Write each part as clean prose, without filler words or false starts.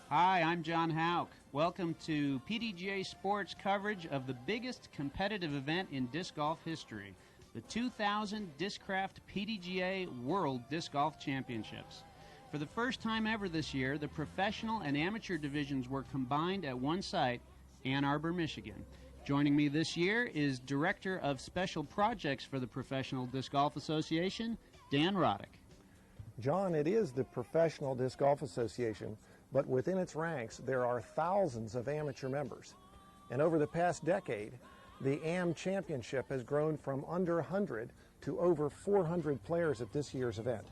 Hi, I'm John Houck. Welcome to pdga Sports coverage of the biggest competitive event in disc golf history, the 2000 Discraft PDGA World Disc Golf Championships. For the first time ever this year, the professional and amateur divisions were combined at one site, Ann Arbor, Michigan. Joining me this year is Director of Special Projects for the Professional Disc Golf Association, Dan Roddick. John, it is the Professional Disc Golf Association, but within its ranks there are thousands of amateur members. And over the past decade, the AM Championship has grown from under 100 to over 400 players at this year's event.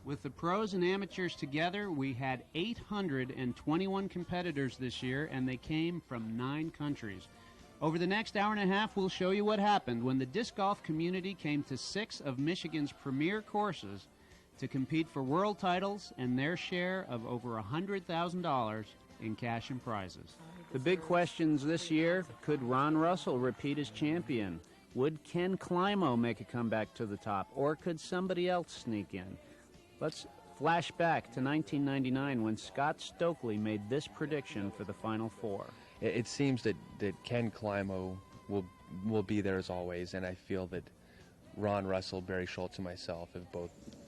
With the pros and amateurs together, we had 821 competitors this year, and they came from 9 countries. Over the next hour and a half, we'll show you what happened when the disc golf community came to 6 of Michigan's premier courses to compete for world titles and their share of over $100,000 in cash and prizes. The big questions this year: could Ron Russell repeat as champion? Would Ken Climo make a comeback to the top? Or could somebody else sneak in? Let's flash back to 1999 when Scott Stokely made this prediction for the Final Four. It seems that Ken Climo will be there as always, and I feel that Ron Russell, Barry Schultz, and myself have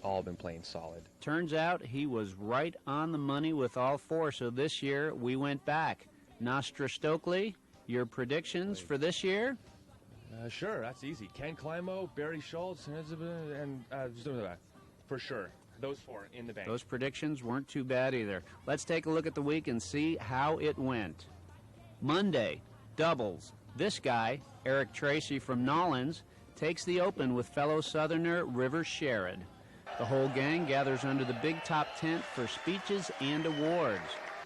all been playing solid. Turns out he was right on the money with all 4, so this year we went back. Nostra Stokely, your predictions for this year? Sure, that's easy. Ken Climo, Barry Schultz, and for sure. Those 4 in the bank. Those predictions weren't too bad either. Let's take a look at the week and see how it went. Monday, doubles. This guy, Eric Tracy from Nollins, takes the Open with fellow Southerner River Sherrod. The whole gang gathers under the big top tent for speeches and awards.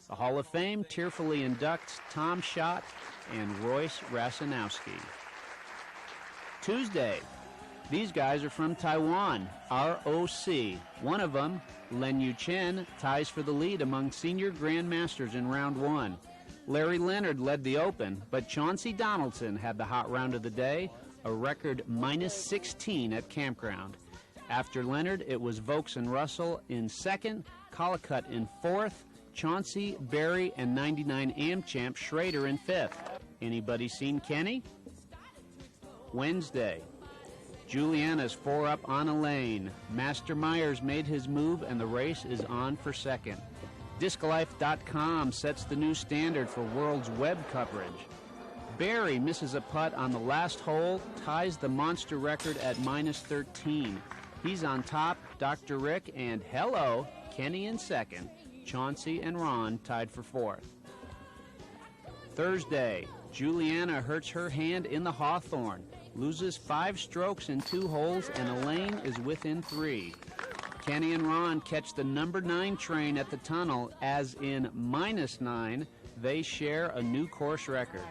The Hall of Fame tearfully inducts Tom Schott and Royce Rasanowski. Tuesday, these guys are from Taiwan, ROC. One of them, Len Yu Chen, ties for the lead among senior grandmasters in round 1. Larry Leonard led the Open, but Chauncey Donaldson had the hot round of the day, a record minus 16 at Campground. After Leonard, it was Vokes and Russell in second, Collicutt in fourth, Chauncey, Barry, and 99 AM champ Schrader in fifth. Anybody seen Kenny? Wednesday, Juliana's 4 up on Elaine. Master Myers made his move, and the race is on for second. Disclife.com sets the new standard for world's web coverage. Barry misses a putt on the last hole, ties the monster record at minus 13. He's on top, Dr. Rick, and hello, Kenny in second. Chauncey and Ron tied for 4th. Thursday, Juliana hurts her hand in the Hawthorne, loses 5 strokes in 2 holes, and Elaine is within 3. Kenny and Ron catch the number 9 train at the tunnel, as in minus 9, they share a new course record.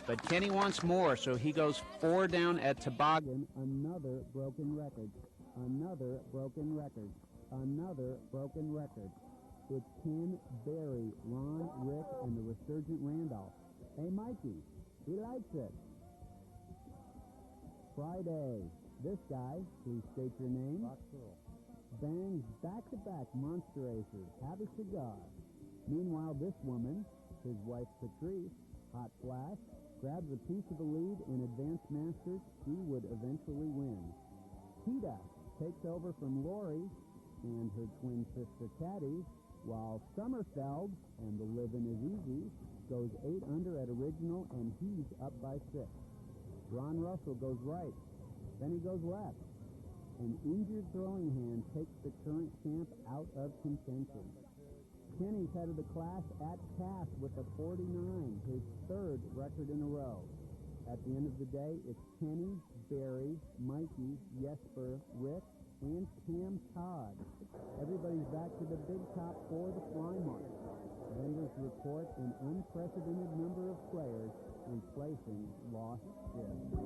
But Kenny wants more, so he goes 4 down at Toboggan, another broken record, another broken record, another broken record. It's Ken, Barry, Ron, Rick, and the resurgent Randolph. Hey, Mikey, he likes it. Friday, this guy, please state your name, bangs back-to-back monster aces. Have a cigar. Meanwhile, this woman, his wife Patrice, hot flash, grabs a piece of the lead in Advanced Masters she would eventually win. Tita takes over from Lori and her twin sister Caddy, while Sommerfeld, and the living is easy, goes 8 under at original, and he's up by 6. Ron Russell goes right, then he goes left. An injured throwing hand takes the current champ out of contention. Kenny's head of the class at Cass with a 49, his 3rd record in a row. At the end of the day, it's Kenny, Barry, Mikey, Jesper, Rick, and Cam Todd. Everybody's back to the big top for the fly mark. Vendors report an unprecedented number of players replacing lost shifts.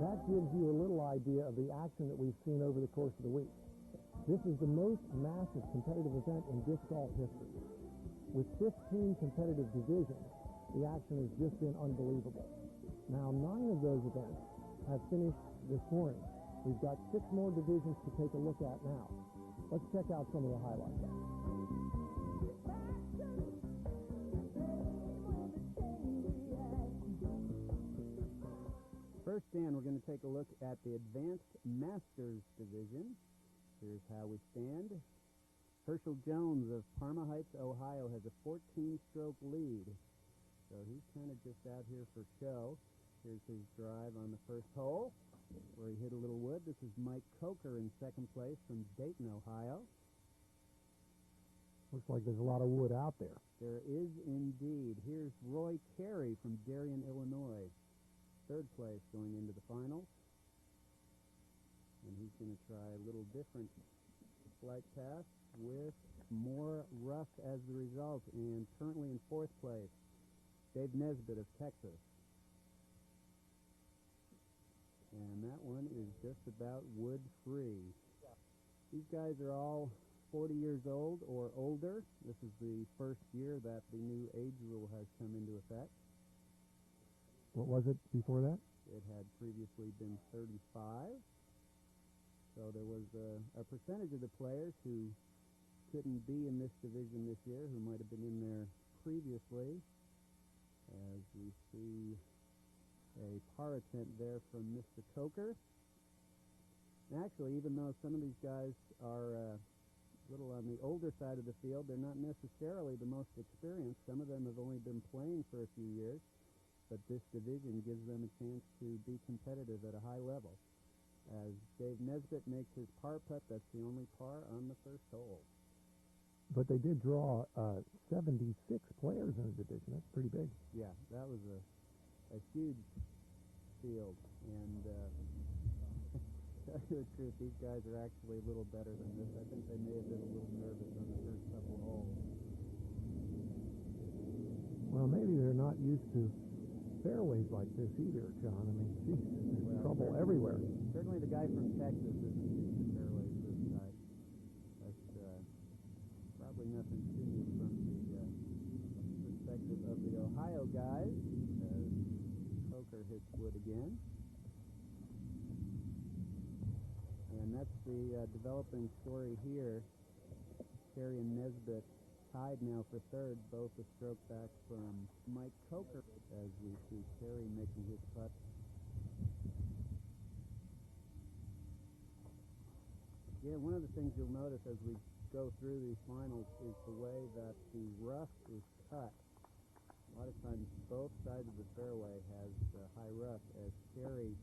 That gives you a little idea of the action that we've seen over the course of the week. This is the most massive competitive event in disc golf history. With 15 competitive divisions, the action has just been unbelievable. Now, 9 of those events have finished this morning. We've got 6 more divisions to take a look at now. Let's check out some of the highlights. First, Dan, we're going to take a look at the Advanced Masters Division. Here's how we stand. Herschel Jones of Parma Heights, Ohio, has a 14-stroke lead. So he's kind of just out here for show. Here's his drive on the first hole, where he hit a little wood. This is Mike Coker in second place from Dayton, Ohio. Looks like there's a lot of wood out there. There is indeed. Here's Roy Carey from Darien, Illinois. Third place going into the finals. And he's going to try a little different flight path with more rough as the result. And currently in fourth place, Dave Nesbitt of Texas. And that one is just about wood-free. These guys are all 40 years old or older. This is the first year that the new age rule has come into effect. What was it before that? It had previously been 35. So there was a percentage of the players who couldn't be in this division this year, who might have been in there previously. As we see a par attempt there from Mr. Coker. And actually, even though some of these guys are a little on the older side of the field, they're not necessarily the most experienced. Some of them have only been playing for a few years. But this division gives them a chance to be competitive at a high level. As Dave Nesbitt makes his par putt, that's the only par on the first hole. But they did draw 76 players in the division. That's pretty big. Yeah, that was a huge field. And to tell you the truth, these guys are actually a little better than this. I think they may have been a little nervous on the first couple of holes. Well, maybe they're not used to fairways like this either, John. I mean, geez, there's trouble everywhere. Certainly the guy from Texas isn't used to fairways this tight. That's probably nothing too new from the perspective of the Ohio guys. As Coker hits wood again. And that's the developing story here. Carey and Nesbitt tied now for third, both a stroke back from Mike Coker, as we see Carey making his putt. Yeah, one of the things you'll notice as we go through these finals is the way that the rough is cut. A lot of times both sides of the fairway has high rough, as Carey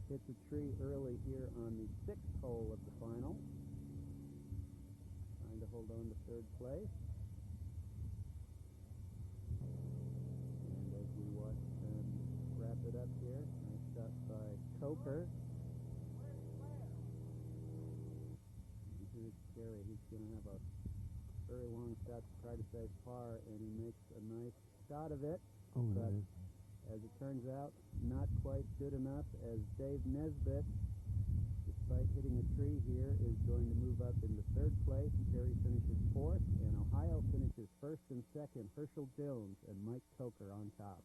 hits a tree early here on the 6th hole of the final, trying to hold on to third place. And as we watch them wrap it up here, nice shot by Coker. And here's Carey. He's going to have a very long shot to try to save par, and he makes a nice shot of it. Oh, but as it turns out, not quite good enough, as Dave Nesbitt, despite hitting a tree here, is going to move up into third place. Carey finishes fourth, and Ohio finishes first and second. Herschel Jones and Mike Coker on top.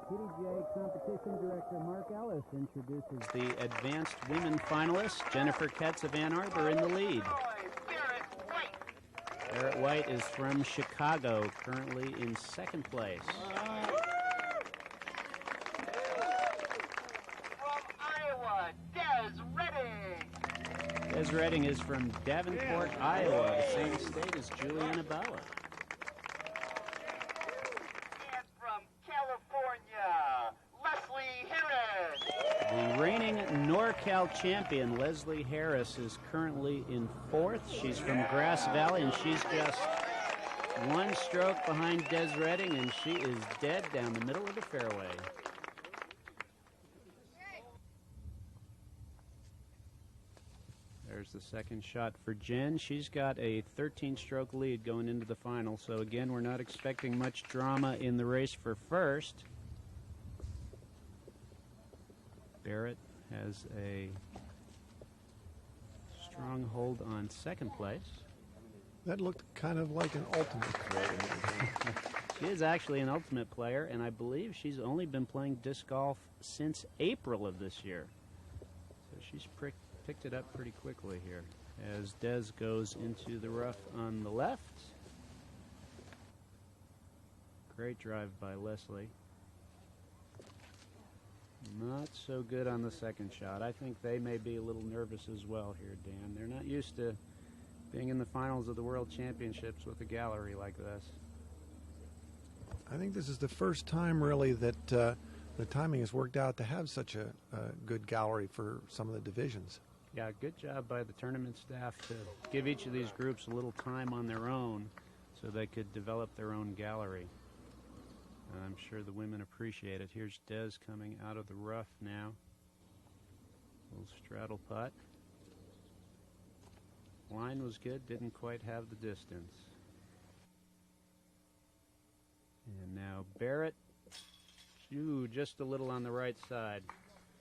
PDGA Competition Director Mark Ellis introduces the advanced women finalists. Jennifer Ketz of Ann Arbor in the lead. Barrett White is from Chicago, currently in second place. From Iowa, Des Redding. Des Redding is from Davenport, Iowa, the same state as Juliana Bauer. And from The reigning NorCal champion, Leslie Harris, is currently in 4th. She's from Grass Valley, and she's just one stroke behind Des Redding, and she is dead down the middle of the fairway. There's the second shot for Jen. She's got a 13-stroke lead going into the final, so again, we're not expecting much drama in the race for first. Barrett has a strong hold on second place. That looked kind of like an ultimate player. She is actually an ultimate player, and I believe she's only been playing disc golf since April of this year. So she's picked it up pretty quickly here as Des goes into the rough on the left. Great drive by Leslie. Not so good on the second shot. I think they may be a little nervous as well here, Dan. They're not used to being in the finals of the World Championships with a gallery like this. I think this is the first time really that the timing has worked out to have such a good gallery for some of the divisions. Yeah, good job by the tournament staff to give each of these groups a little time on their own so they could develop their own gallery. And I'm sure the women appreciate it. Here's Des coming out of the rough now. Little straddle putt. Line was good, didn't quite have the distance. And now Barrett, just a little on the right side.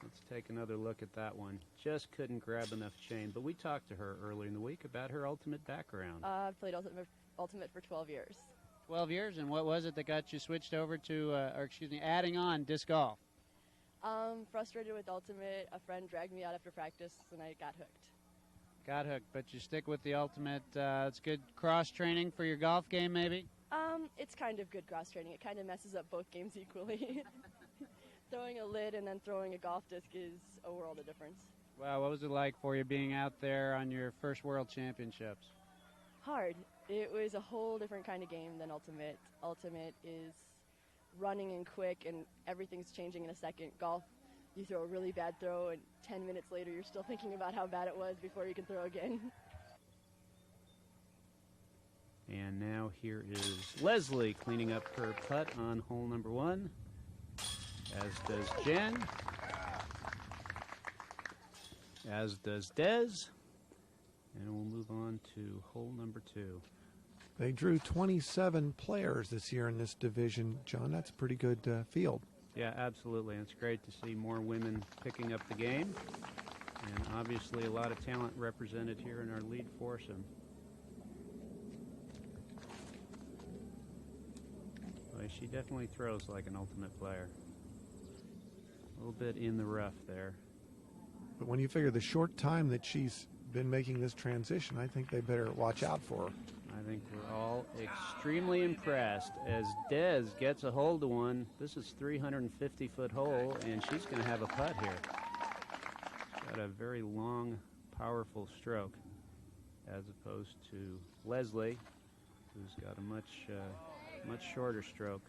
Let's take another look at that one. Just couldn't grab enough chain, but we talked to her earlier in the week about her ultimate background. I've played ultimate for 12 years. 12 years, and what was it that got you switched over to, adding on disc golf? Frustrated with ultimate, a friend dragged me out after practice, and I got hooked. Got hooked, but you stick with the ultimate. It's good cross-training for your golf game, maybe? It's kind of good cross-training. It kind of messes up both games equally. Throwing a lid and then throwing a golf disc is a world of difference. Wow, what was it like for you being out there on your first World Championships? Hard. It was a whole different kind of game than ultimate. Ultimate is running and quick, and everything's changing in a second. Golf, you throw a really bad throw, and 10 minutes later you're still thinking about how bad it was before you can throw again. And now here is Leslie cleaning up her putt on hole number 1, as does Jen, as does Des, and we'll move on to hole number 2. They drew 27 players this year in this division. John, that's a pretty good field. Yeah, absolutely. It's great to see more women picking up the game, and obviously a lot of talent represented here in our lead foursome. Boy, she definitely throws like an ultimate player. A little bit in the rough there. But when you figure the short time that she's been making this transition, I think they better watch out for her. I think we're all extremely impressed as Des gets a hold of one. This is 350-foot hole, and she's going to have a putt here. She's got a very long, powerful stroke, as opposed to Leslie, who's got a much shorter stroke.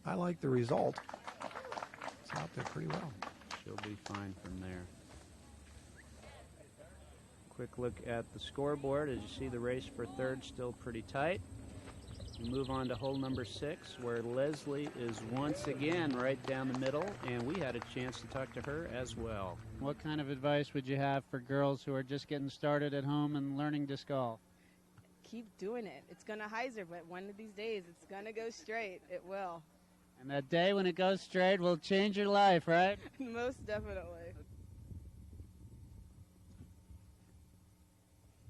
I like the result. It's out there pretty well. She'll be fine from there. Quick look at the scoreboard. As you see, the race for third still pretty tight. We move on to hole number 6, where Leslie is once again right down the middle, and we had a chance to talk to her as well. What kind of advice would you have for girls who are just getting started at home and learning disc golf? Keep doing it. It's going to hyzer, but one of these days it's going to go straight. It will. And that day when it goes straight will change your life, right? Most definitely.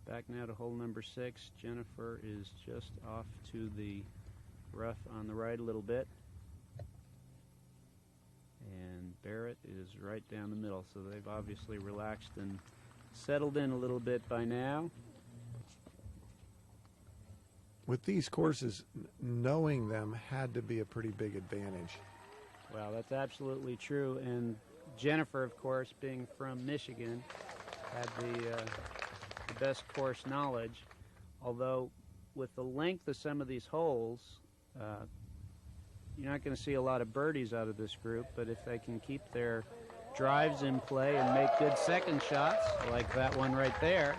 Back now to hole number 6. Jennifer is just off to the rough on the right a little bit. And Barrett is right down the middle, so they've obviously relaxed and settled in a little bit by now. With these courses, knowing them had to be a pretty big advantage. Well, that's absolutely true. And Jennifer, of course, being from Michigan, had the best course knowledge. Although, with the length of some of these holes, you're not going to see a lot of birdies out of this group. But if they can keep their drives in play and make good second shots, like that one right there,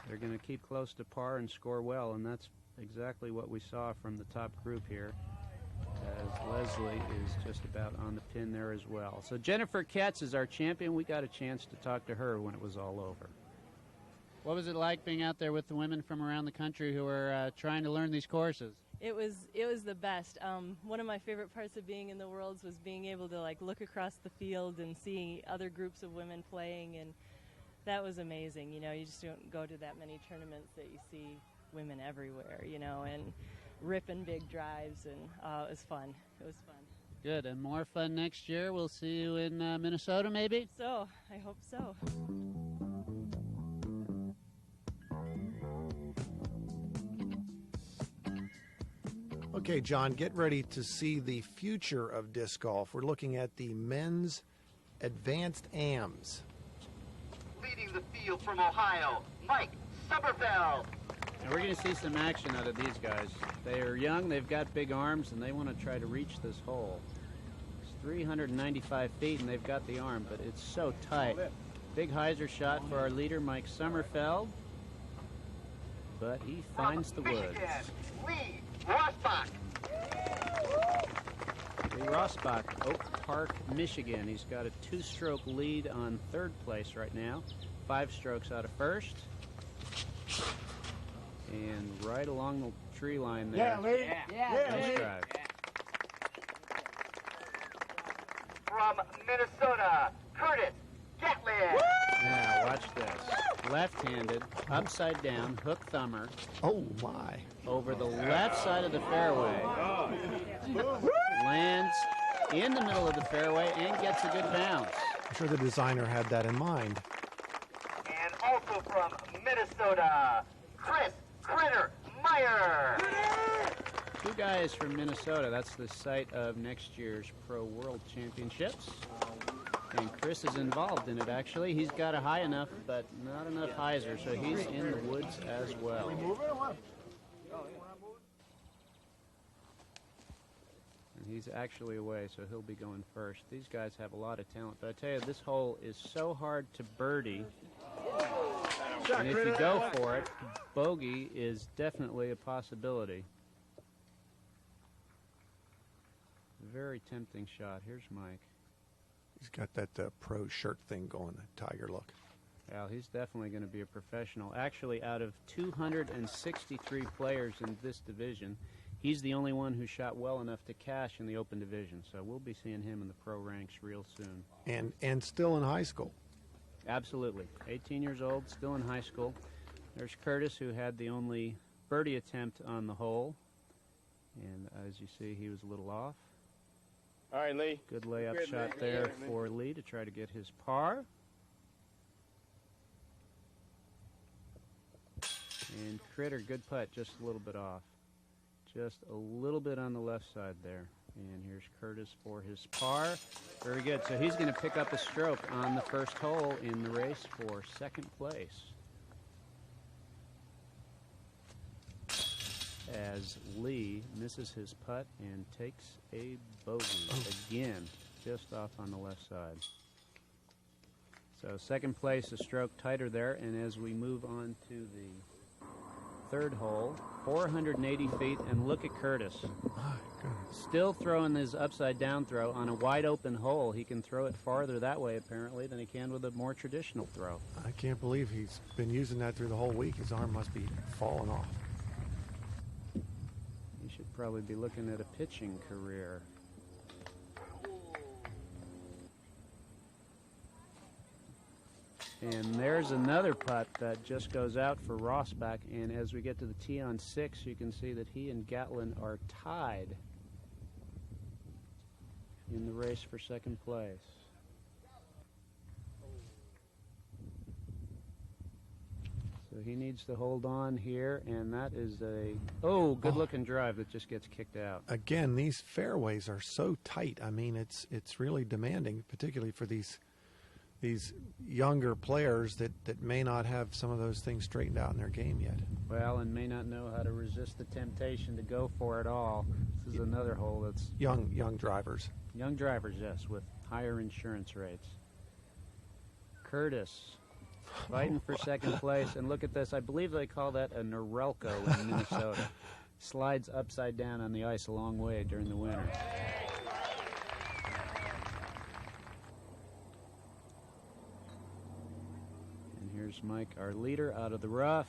they're going to keep close to par and score well, and that's exactly what we saw from the top group here, as Leslie is just about on the pin there as well. So Jennifer Ketz is our champion. We got a chance to talk to her when it was all over. What was it like being out there with the women from around the country who are trying to learn these courses? It was the best. One of my favorite parts of being in the Worlds was being able to like look across the field and see other groups of women playing, and that was amazing. You know, you just don't go to that many tournaments that you see women everywhere, you know, and ripping big drives, and it was fun. It was fun. Good, and more fun next year. We'll see you in Minnesota, maybe? So, I hope so. Okay, John, get ready to see the future of disc golf. We're looking at the men's advanced AMs. Leading the field from Ohio, Mike Summerfeld. And we're going to see some action out of these guys. They are young, they've got big arms, and they want to try to reach this hole. It's 395 feet, and they've got the arm, but it's so tight. Big hyzer shot for our leader, Mike Summerfeld. But he finds the woods. Lee Rosbach. Lee Rosbach, Oak Park, Michigan. He's got a 2-stroke lead on third place right now. 5 strokes out of first. And right along the tree line there. Yeah, Lee. Nice drive. From Minnesota, Curtis Gatlin. Now, watch this. Left-handed, upside down, hook thumber. Oh, my. Over the left side of the fairway. Lands in the middle of the fairway and gets a good bounce. I'm sure the designer had that in mind. And also from Minnesota, Chris Critter Meyer. Two guys from Minnesota. That's the site of next year's Pro World Championships. And Chris is involved in it, actually. He's got a high enough, but not enough hyzer, so he's in the woods as well. And he's actually away, so he'll be going first. These guys have a lot of talent, but I tell you, this hole is so hard to birdie. And if you go for it, bogey is definitely a possibility. Very tempting shot. Here's Mike. He's got that pro shirt thing going, the tiger look. Well, he's definitely going to be a professional. Actually, out of 263 players in this division, he's the only one who shot well enough to cash in the open division. So we'll be seeing him in the pro ranks real soon. And still in high school. Absolutely. 18 years old, still in high school. There's Curtis, who had the only birdie attempt on the hole. And as you see, he was a little off. All right, Lee. Good layup shot there for Lee to try to get his par. And Critter, good putt, just a little bit off. Just a little bit on the left side there. And here's Curtis for his par. Very good. So he's going to pick up a stroke on the first hole in the race for second place. As Lee misses his putt and takes a bogey again, just off on the left side. So second place, a stroke tighter there, and as we move on to the third hole, 480 feet, and look at Curtis. Still throwing his upside down throw on a wide open hole. He can throw it farther that way, apparently, than he can with a more traditional throw. I can't believe he's been using that through the whole week. His arm must be falling off. He should probably be looking at a pitching career. And there's another putt that just goes out for Rosbach, and as we get to the tee on 6, you can see that he and Gatlin are tied in the race for second place. So he needs to hold on here, and that is a, good-looking drive that just gets kicked out. Again, these fairways are so tight. I mean, it's really demanding, particularly for these younger players that may not have some of those things straightened out in their game yet. Well, and may not know how to resist the temptation to go for it all. This is another hole that's... Young drivers. Young drivers, yes, with higher insurance rates. Curtis fighting for second place, and look at this. I believe they call that a Norelco in Minnesota. Slides upside down on the ice a long way during the winter. And here's Mike, our leader, out of the rough.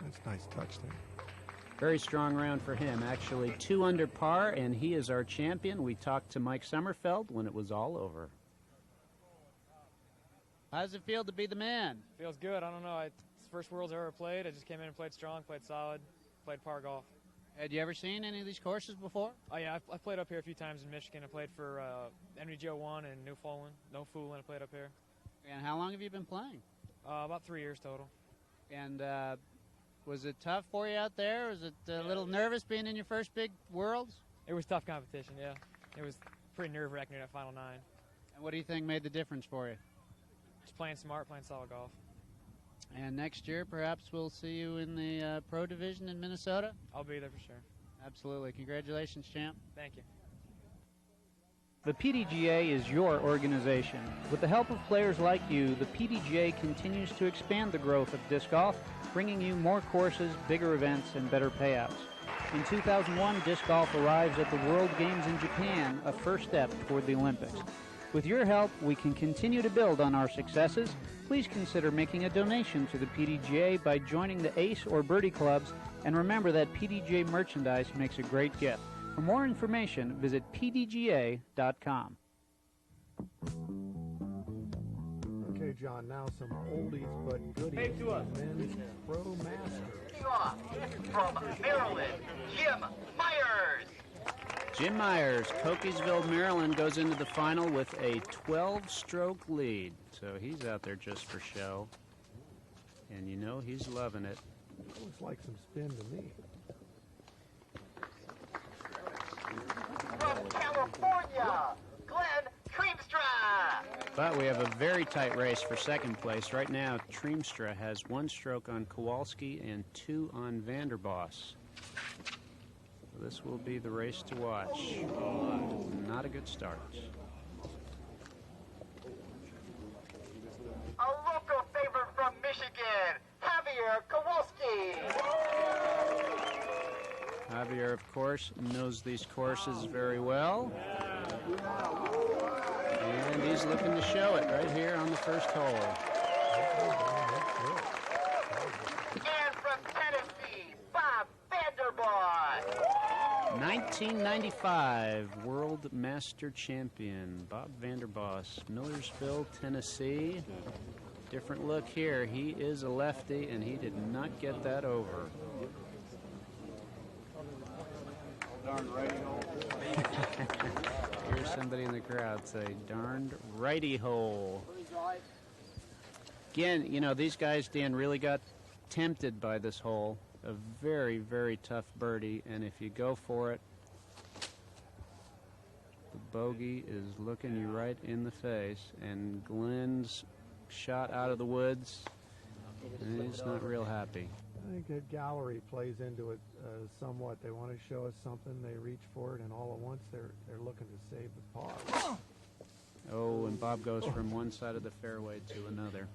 That's a nice touch there. Very strong round for him. Actually 2 under par, and he is our champion. We talked to Mike Sommerfeld when it was all over. How does it feel to be the man? Feels good. I don't know. It's the first Worlds I ever played. I just came in and played strong, played solid, played par golf. Had you ever seen any of these courses before? Oh, yeah. I played up here a few times in Michigan. I played for NVGO1 and Newfoundland. No fooling. I played up here. And how long have you been playing? About 3 years total. And was it tough for you out there? Was it a little nervous being in your first big Worlds? It was tough competition, yeah. It was pretty nerve-wracking in that final 9. And what do you think made the difference for you? Just playing smart, playing solid golf. And next year, perhaps we'll see you in the pro division in Minnesota? I'll be there for sure. Absolutely. Congratulations, champ. Thank you. The PDGA is your organization. With the help of players like you, the PDGA continues to expand the growth of disc golf, bringing you more courses, bigger events, and better payouts. In 2001, disc golf arrives at the World Games in Japan, a first step toward the Olympics. With your help, we can continue to build on our successes. Please consider making a donation to the PDGA by joining the ACE or Birdie clubs, and remember that PDGA merchandise makes a great gift. For more information, visit pdga.com. Okay, John, now some oldies but goodies. Hey, to us. Men's Pro Masters. Kicking off from Maryland, Jim Myers. Jim Myers, Cookiesville, Maryland, goes into the final with a 12-stroke lead. So he's out there just for show. And you know he's loving it. Looks like some spin to me. From California, Glenn Creamstra. But we have a very tight race for second place. Right now, Treemstra has 1 stroke on Kowalski and 2 on Vanderboss. So this will be the race to watch. Not a good start. A local favorite from Michigan, Javier Kowalski. Javier, of course, knows these courses very well. And he's looking to show it right here on the first hole. And from Tennessee, Bob Vanderboss. 1995 World Master Champion, Bob Vanderboss, Millersville, Tennessee. Different look here. He is a lefty, and he did not get that over. Darn righty hole. Here's somebody in the crowd say, darned righty hole. Again, you know, these guys, Dan, really got tempted by this hole. A very, very tough birdie, and if you go for it, the bogey is looking you right in the face, and Glenn's shot out of the woods, and he's not real happy. I think that gallery plays into it somewhat. They want to show us something, they reach for it, and all at once they're looking to save the par. Oh, and Bob goes from one side of the fairway to another.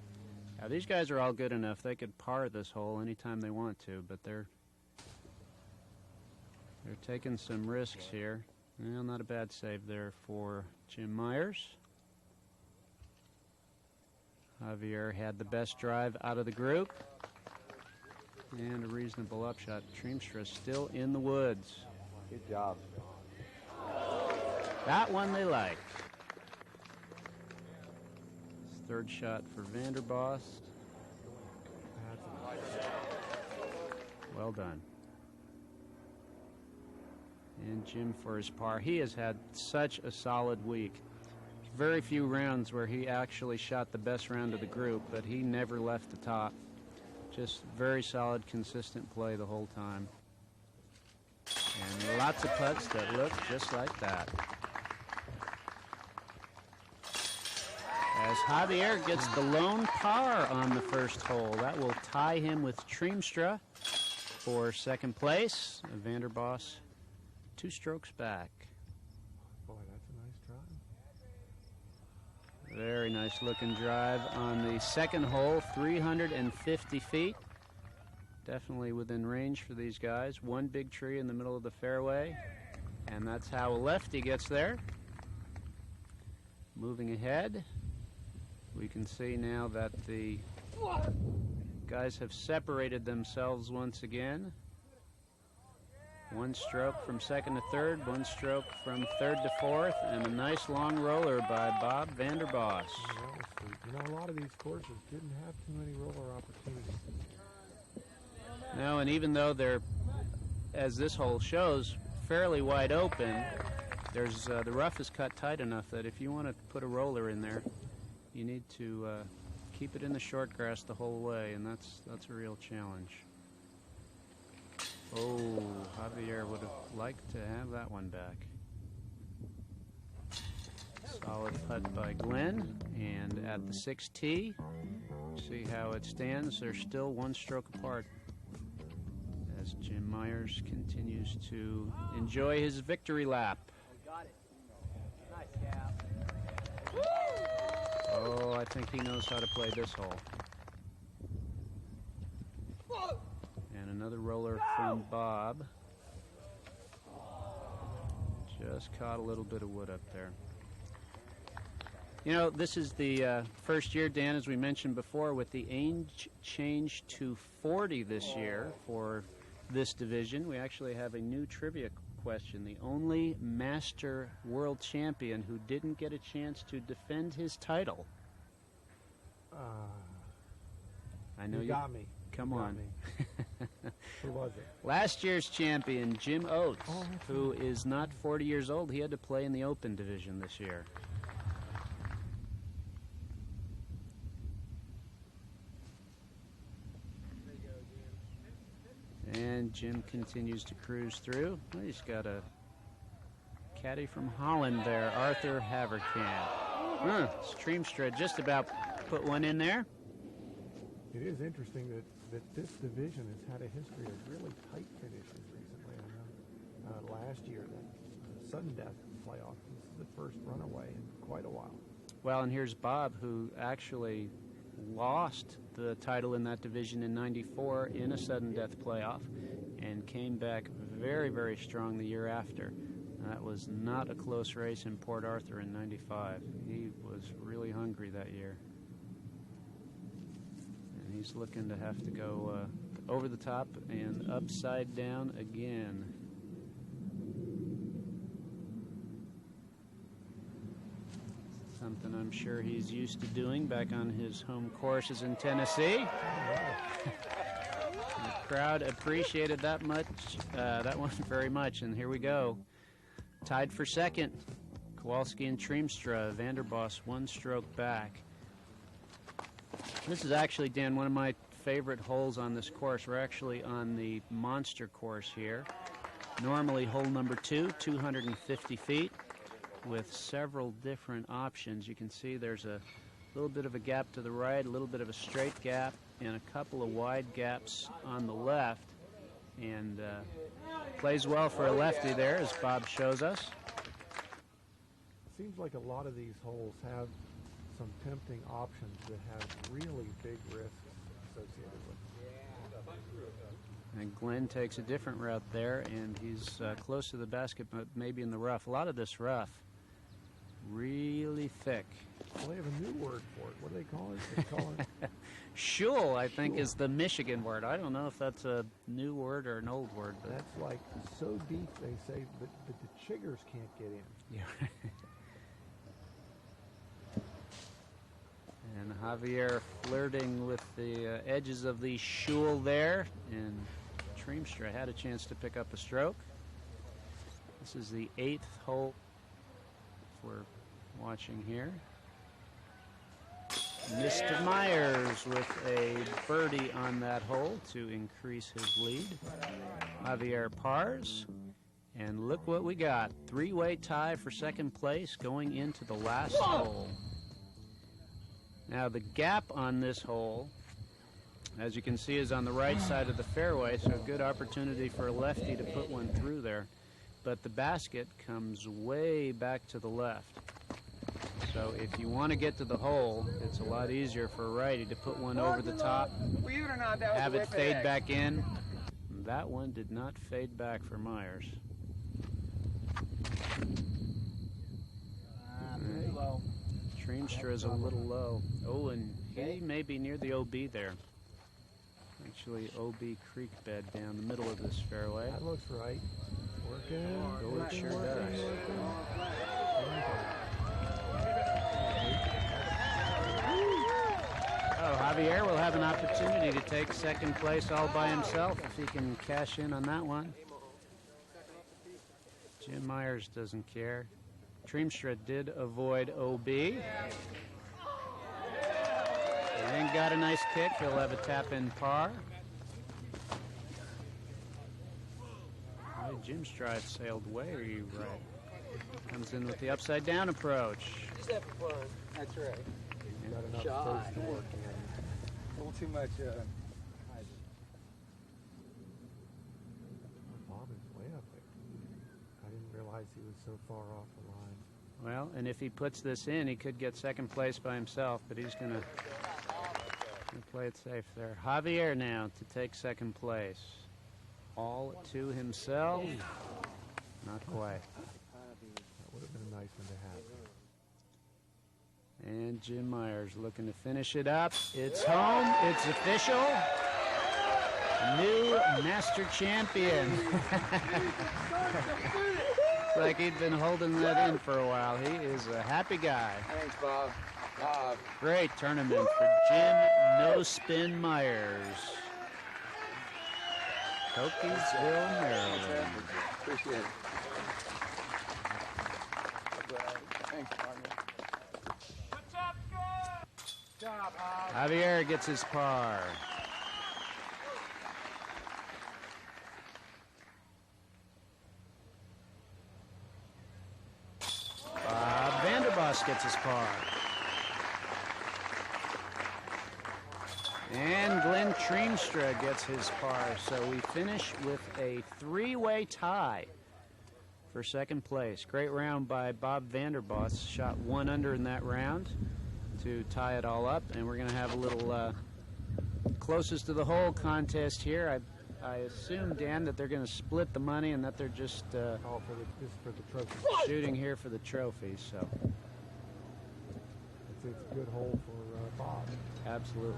Now, these guys are all good enough. They could par this hole anytime they want to, but they're taking some risks here. Well, not a bad save there for Jim Myers. Javier had the best drive out of the group. And a reasonable upshot. Treemstra still in the woods. Good job. That one they like. Third shot for Vanderboss. Well done. And Jim for his par. He has had such a solid week. Very few rounds where he actually shot the best round of the group, but he never left the top. Just very solid, consistent play the whole time. And lots of putts that look just like that. As Javier gets the lone par on the first hole, that will tie him with Treemstra for second place. Vanderboss 2 strokes back. Boy, that's a nice drive. Nice looking drive on the second hole, 350 feet. Definitely within range for these guys. One big tree in the middle of the fairway, and that's how a lefty gets there. Moving ahead, we can see now that the guys have separated themselves once again. One stroke from second to third, one stroke from third to fourth, and a nice long roller by Bob Vanderboss. You know, a lot of these courses didn't have too many roller opportunities. No, and even though they're, as this hole shows, fairly wide open, there's the rough is cut tight enough that if you want to put a roller in there, you need to keep it in the short grass the whole way, and that's a real challenge. Oh, Javier would have liked to have that one back. Solid putt by Glenn, and at the 6th tee, see how it stands. They're still one stroke apart as Jim Myers continues to enjoy his victory lap. Got it. Nice cap. Oh, I think he knows how to play this hole. And another roller from Bob. Just caught a little bit of wood up there. You know, this is the first year, Dan, as we mentioned before, with the age change to 40 this year for this division. We actually have a new trivia question. The only Master World Champion who didn't get a chance to defend his title. I know you got me. Come you on. Who was it? Last year's champion, Jim Oates, who is not 40 years old. He had to play in the Open division this year. And Jim continues to cruise through. Well, he's got a caddy from Holland there, Arthur Haverkamp. Streamstra just about put one in there. It is interesting that this division has had a history of really tight finishes recently. I know last year, the sudden death playoff, this is the first runaway in quite a while. Well, and here's Bob, who actually lost the title in that division in '94 in a sudden death playoff and came back very, very strong the year after. That was not a close race in Port Arthur in '95. He was really hungry that year. And he's looking to have to go over the top and upside down again. Something I'm sure he's used to doing back on his home courses in Tennessee. The crowd appreciated that one very much, and here we go. Tied for second, Kowalski and Triemstra. Vanderboss one stroke back. This is actually, Dan, one of my favorite holes on this course. We're actually on the monster course here. Normally hole number 2, 250 feet. With several different options. You can see there's a little bit of a gap to the right, a little bit of a straight gap, and a couple of wide gaps on the left. And plays well for a lefty there, as Bob shows us. Seems like a lot of these holes have some tempting options that have really big risks associated with them. And Glenn takes a different route there, and he's close to the basket, but maybe in the rough. A lot of this rough. Really thick. Well, they have a new word for it. What do they call it? They call it shul, I think, is the Michigan word. I don't know if that's a new word or an old word. But that's like so deep, they say, but the chiggers can't get in. Yeah. And Javier flirting with the edges of the shul there, and Triemstra had a chance to pick up a stroke. This is the 8th hole we're watching here. Mr. Myers with a birdie on that hole to increase his lead. Javier pars, and look what we got. 3-way tie for second place going into the last hole. Now the gap on this hole, as you can see, is on the right side of the fairway, so a good opportunity for a lefty to put one through there. But the basket comes way back to the left. So if you want to get to the hole, it's a lot easier for a righty to put one over the top, Believe it or not, that was have a it whip fade egg. back in. That one did not fade back for Myers. Too low. Treemstra is a little low. Oh, and he may be near the OB there. Actually, OB creek bed down the middle of this fairway. That looks right. Working. Oh, it sure does. Oh, Javier will have an opportunity to take second place all by himself if he can cash in on that one. Jim Myers doesn't care. Treemstra did avoid OB. And got a nice kick. He'll have a tap-in par. Jim's drive sailed way right. Comes in with the upside-down approach. Just having fun. That's right. Got enough Shy. space to work in. A little too much. Bob is way up there. I didn't realize he was so far off the line. Well, and if he puts this in, he could get second place by himself, but he's going to play it safe there. Javier now to take second place. All to himself. Not quite. That would have been a nice one to have. And Jim Myers looking to finish it up. It's home. It's official. New master champion. It's like he'd been holding that in for a while. He is a happy guy. Thanks, Bob. Great tournament for Jim No Spin Myers. Cookiesville, Maryland. Appreciate it. Thanks, partner. Good job, Bob. Javier gets his par. Bob Vanderbos gets his par. And Glenn Treemstra gets his par. So we finish with a three-way tie for second place. Great round by Bob Vanderbos. Shot 1 under in that round to tie it all up. And we're going to have a little closest to the hole contest here. I assume, Dan, that they're going to split the money and that they're just All for the trophy. shooting here for the trophy. So It's a good hole for Bob. absolutely.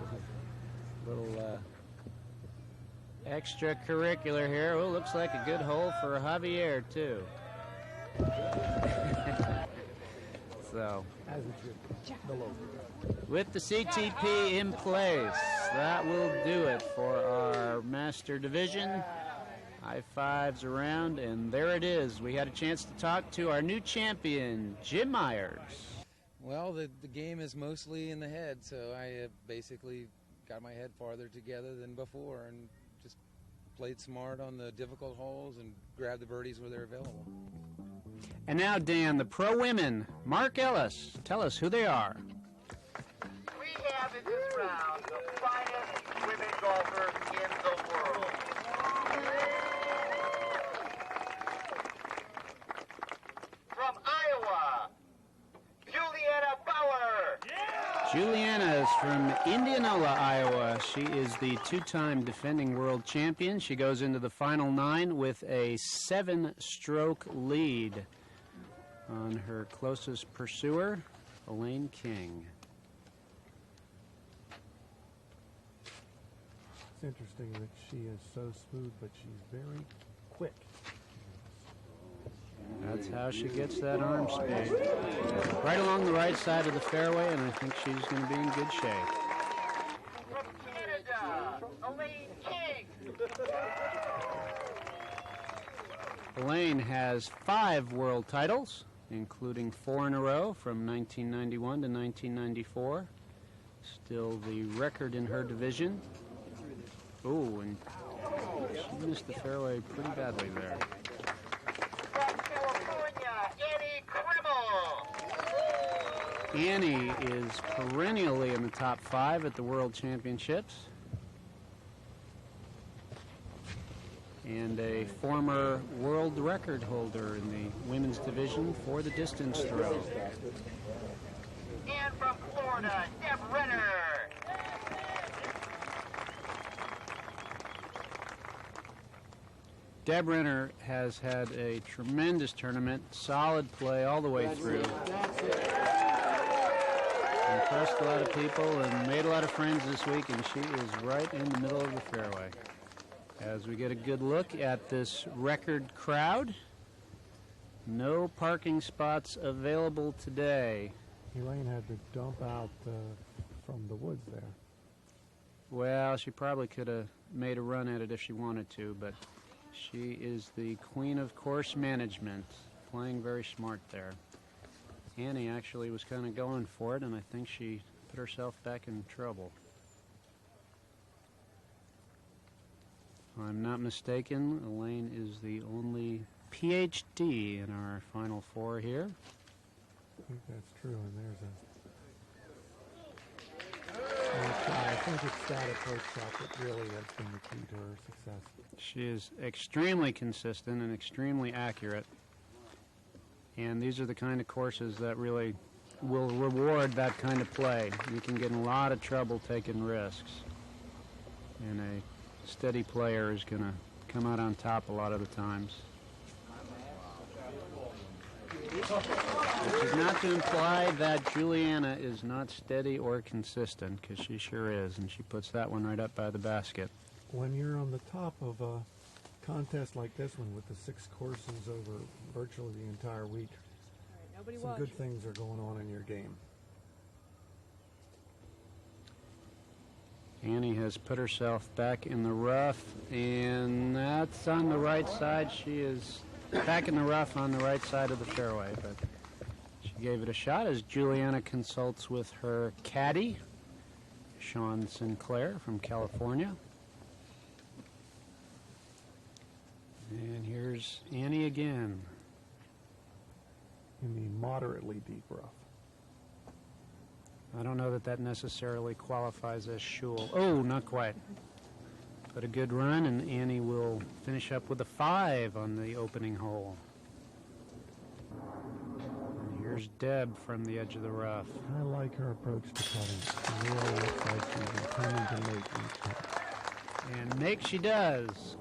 Little extracurricular here. Oh, looks like a good hole for Javier, too. So, As it should be. The local. with the CTP in place, that will do it for our Master Division. High fives around, and there it is. We had a chance to talk to our new champion, Jim Myers. Well, the game is mostly in the head, so I basically got my head farther together than before and just played smart on the difficult holes and grabbed the birdies where they're available. And now, Dan, the pro women, Mark Ellis. Tell us who they are. We have in this round the finest women golfers in the world. From Iowa, Juliana Bauer. Juliana is from Indianola, Iowa. She is the two-time defending world champion. She goes into the final 9 with a 7-stroke lead on her closest pursuer, Elaine King. It's interesting that she is so smooth, but she's very quick. That's how she gets that arm speed. Right along the right side of the fairway, and I think she's going to be in good shape. From Canada, Elaine King. Elaine has 5 world titles, including 4 in a row from 1991 to 1994. Still the record in her division. Oh, and she missed the fairway pretty badly there. From California, Annie Krimmel. Annie is perennially in the top 5 at the World Championships. And a former world record holder in the women's division for the distance throw. Florida, Deb Renner. Deb Renner has had a tremendous tournament, solid play all the way through. Impressed a lot of people and made a lot of friends this week, and she is right in the middle of the fairway. As we get a good look at this record crowd, no parking spots available today. Elaine had to dump out from the woods there. Well, she probably could have made a run at it if she wanted to, but she is the queen of course management, playing very smart there. Annie actually was kind of going for it, and I think she put herself back in trouble. If I'm not mistaken, Elaine is the only PhD in our Final Four here. I think that's true, and I think it's that approach shot that really has been the key to her success. She is extremely consistent and extremely accurate. And these are the kind of courses that really will reward that kind of play. You can get in a lot of trouble taking risks. And a steady player is going to come out on top a lot of the times. Which is not to imply that Juliana is not steady or consistent, because she sure is, and she puts that one right up by the basket. When you're on the top of a contest like this one with the 6 courses over virtually the entire week, some good things are going on in your game. Annie has put herself back in the rough, and that's on the right side. She is back in the rough on the right side of the fairway, but she gave it a shot as Juliana consults with her caddy, Sean Sinclair from California. And here's Annie again. In the moderately deep rough. I don't know that that necessarily qualifies as shul. Oh, not quite. But a good run, and Annie will finish up with a 5 on the opening hole. And here's Deb from the edge of the rough. I like her approach to putting. It really looks like she's intending to make each putt. And make she does.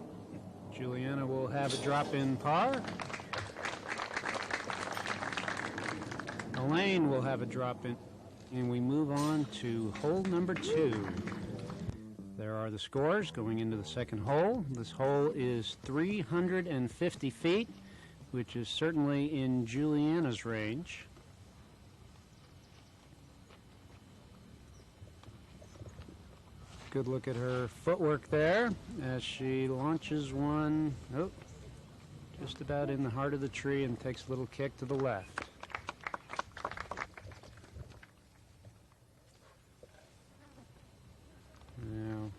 Juliana will have a drop-in par. Elaine will have a drop-in. And we move on to hole number 2. There are the scores going into the second hole. This hole is 350 feet, which is certainly in Juliana's range. Good look at her footwork there as she launches one, just about in the heart of the tree, and takes a little kick to the left. Now,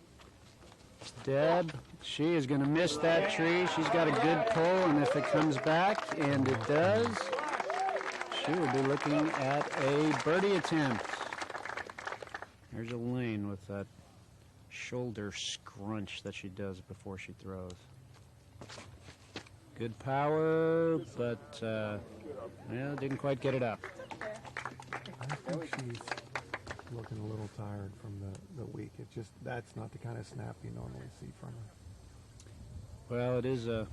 Deb, she is going to miss that tree. She's got a good pull, and if it comes back, and it does, she will be looking at a birdie attempt. There's Elaine with that shoulder scrunch that she does before she throws. Good power, but didn't quite get it up. I think she's looking a little tired from the week. It just, that's not the kind of snap you normally see from her. Well, it is a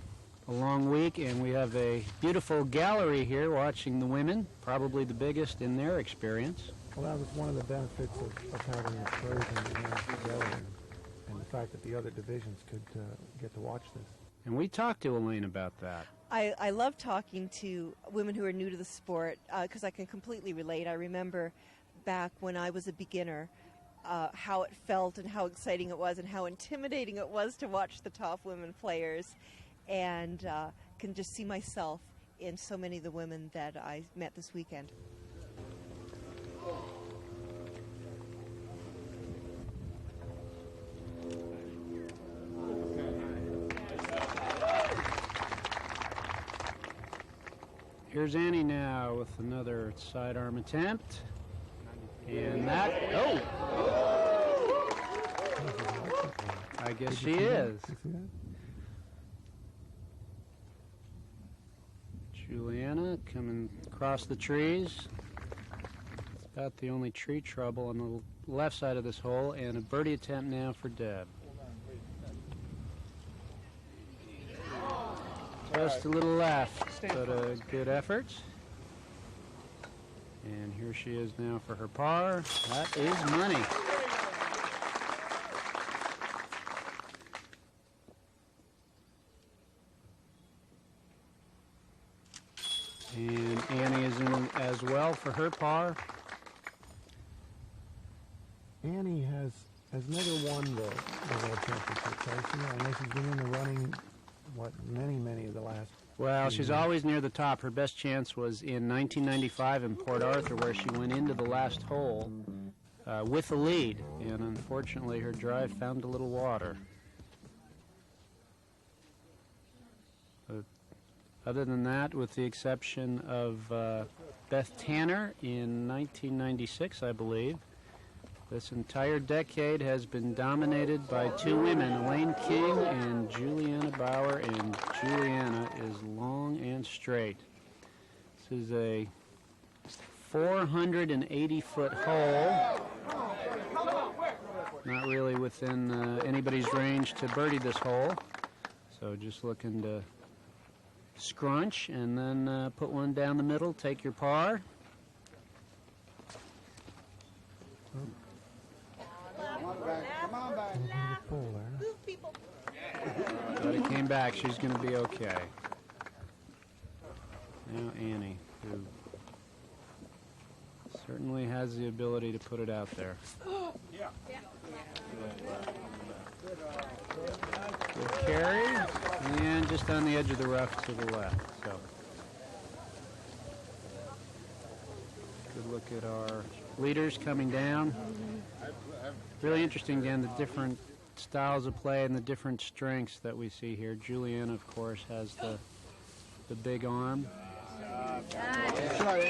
long week, and we have a beautiful gallery here watching the women, probably the biggest in their experience. Well, that was one of the benefits of having the pros and the games together, and the fact that the other divisions could get to watch this. And we talked to Elaine about that. I love talking to women who are new to the sport because I can completely relate. I remember back when I was a beginner, how it felt and how exciting it was and how intimidating it was to watch the top women players, and can just see myself in so many of the women that I met this weekend. Here's Annie now with another sidearm attempt. And that, I guess she is. Juliana coming across the trees. About the only tree trouble on the left side of this hole, and a birdie attempt now for Deb. Just a little left, but a good effort. And here she is now for her par. That is money. And Annie is in as well for her par. Annie has never won the World Championship, has she? I know she's been in the running, many of the last. Well, she's always near the top. Her best chance was in 1995 in Port Arthur, where she went into the last hole with the lead, and unfortunately her drive found a little water. But other than that, with the exception of Beth Tanner in 1996, I believe, this entire decade has been dominated by two women, Elaine King and Juliana Bauer, and Juliana is long and straight. This is a 480-foot hole. Not really within anybody's range to birdie this hole. So just looking to scrunch and then put one down the middle, take your par. Come on back. But it came back. She's going to be okay. Now Annie, who certainly has the ability to put it out there. Yeah. Good carry, and just on the edge of the rough to the left. So good look at our leaders coming down. Really interesting, Dan, the different styles of play and the different strengths that we see here. Juliana, of course, has the big arm,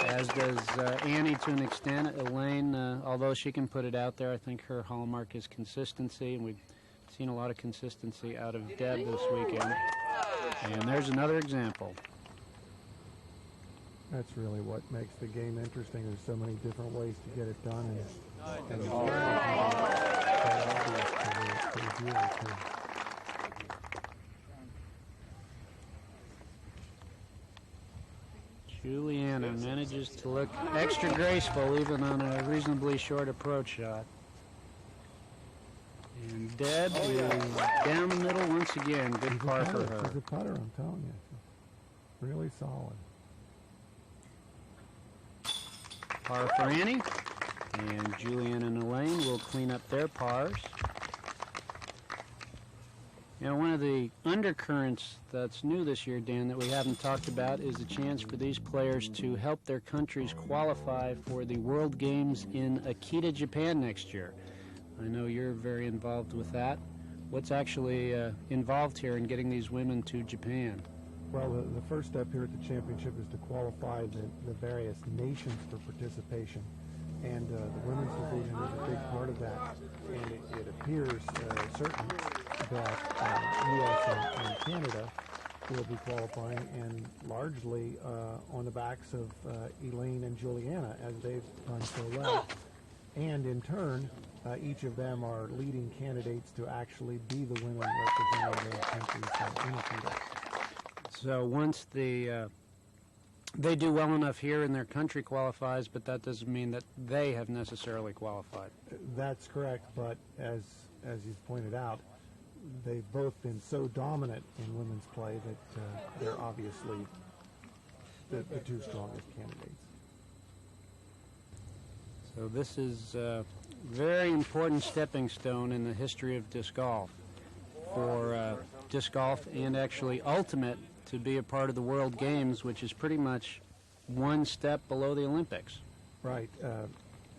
as does Annie to an extent. Elaine, although she can put it out there, I think her hallmark is consistency, and we've seen a lot of consistency out of Deb this weekend. And there's another example. That's really what makes the game interesting. There's so many different ways to get it done, and it's very obvious to the viewer, too. Juliana manages to look extra graceful even on a reasonably short approach shot. And Deb is down the middle once again. Good par for her. She's a putter, I'm telling you. She's really solid. Par for Annie. And Juliana and Elaine will clean up their pars. Now, one of the undercurrents that's new this year, Dan, that we haven't talked about is the chance for these players to help their countries qualify for the World Games in Akita, Japan next year. I know you're very involved with that. What's actually involved here in getting these women to Japan? Well, the first step here at the championship is to qualify the various nations for participation. And the women's division is a big part of that. And it appears certain that U.S. and Canada will be qualifying, and largely on the backs of Elaine and Juliana, as they've done so well. And in turn, each of them are leading candidates to actually be the women representing their countries in Akita. So once they do well enough here and their country qualifies, but that doesn't mean that they have necessarily qualified. That's correct, but as you've pointed out, they've both been so dominant in women's play that they're obviously the two strongest candidates. So this is a very important stepping stone in the history of disc golf for disc golf and actually Ultimate to be a part of the World Games, which is pretty much one step below the Olympics. Right.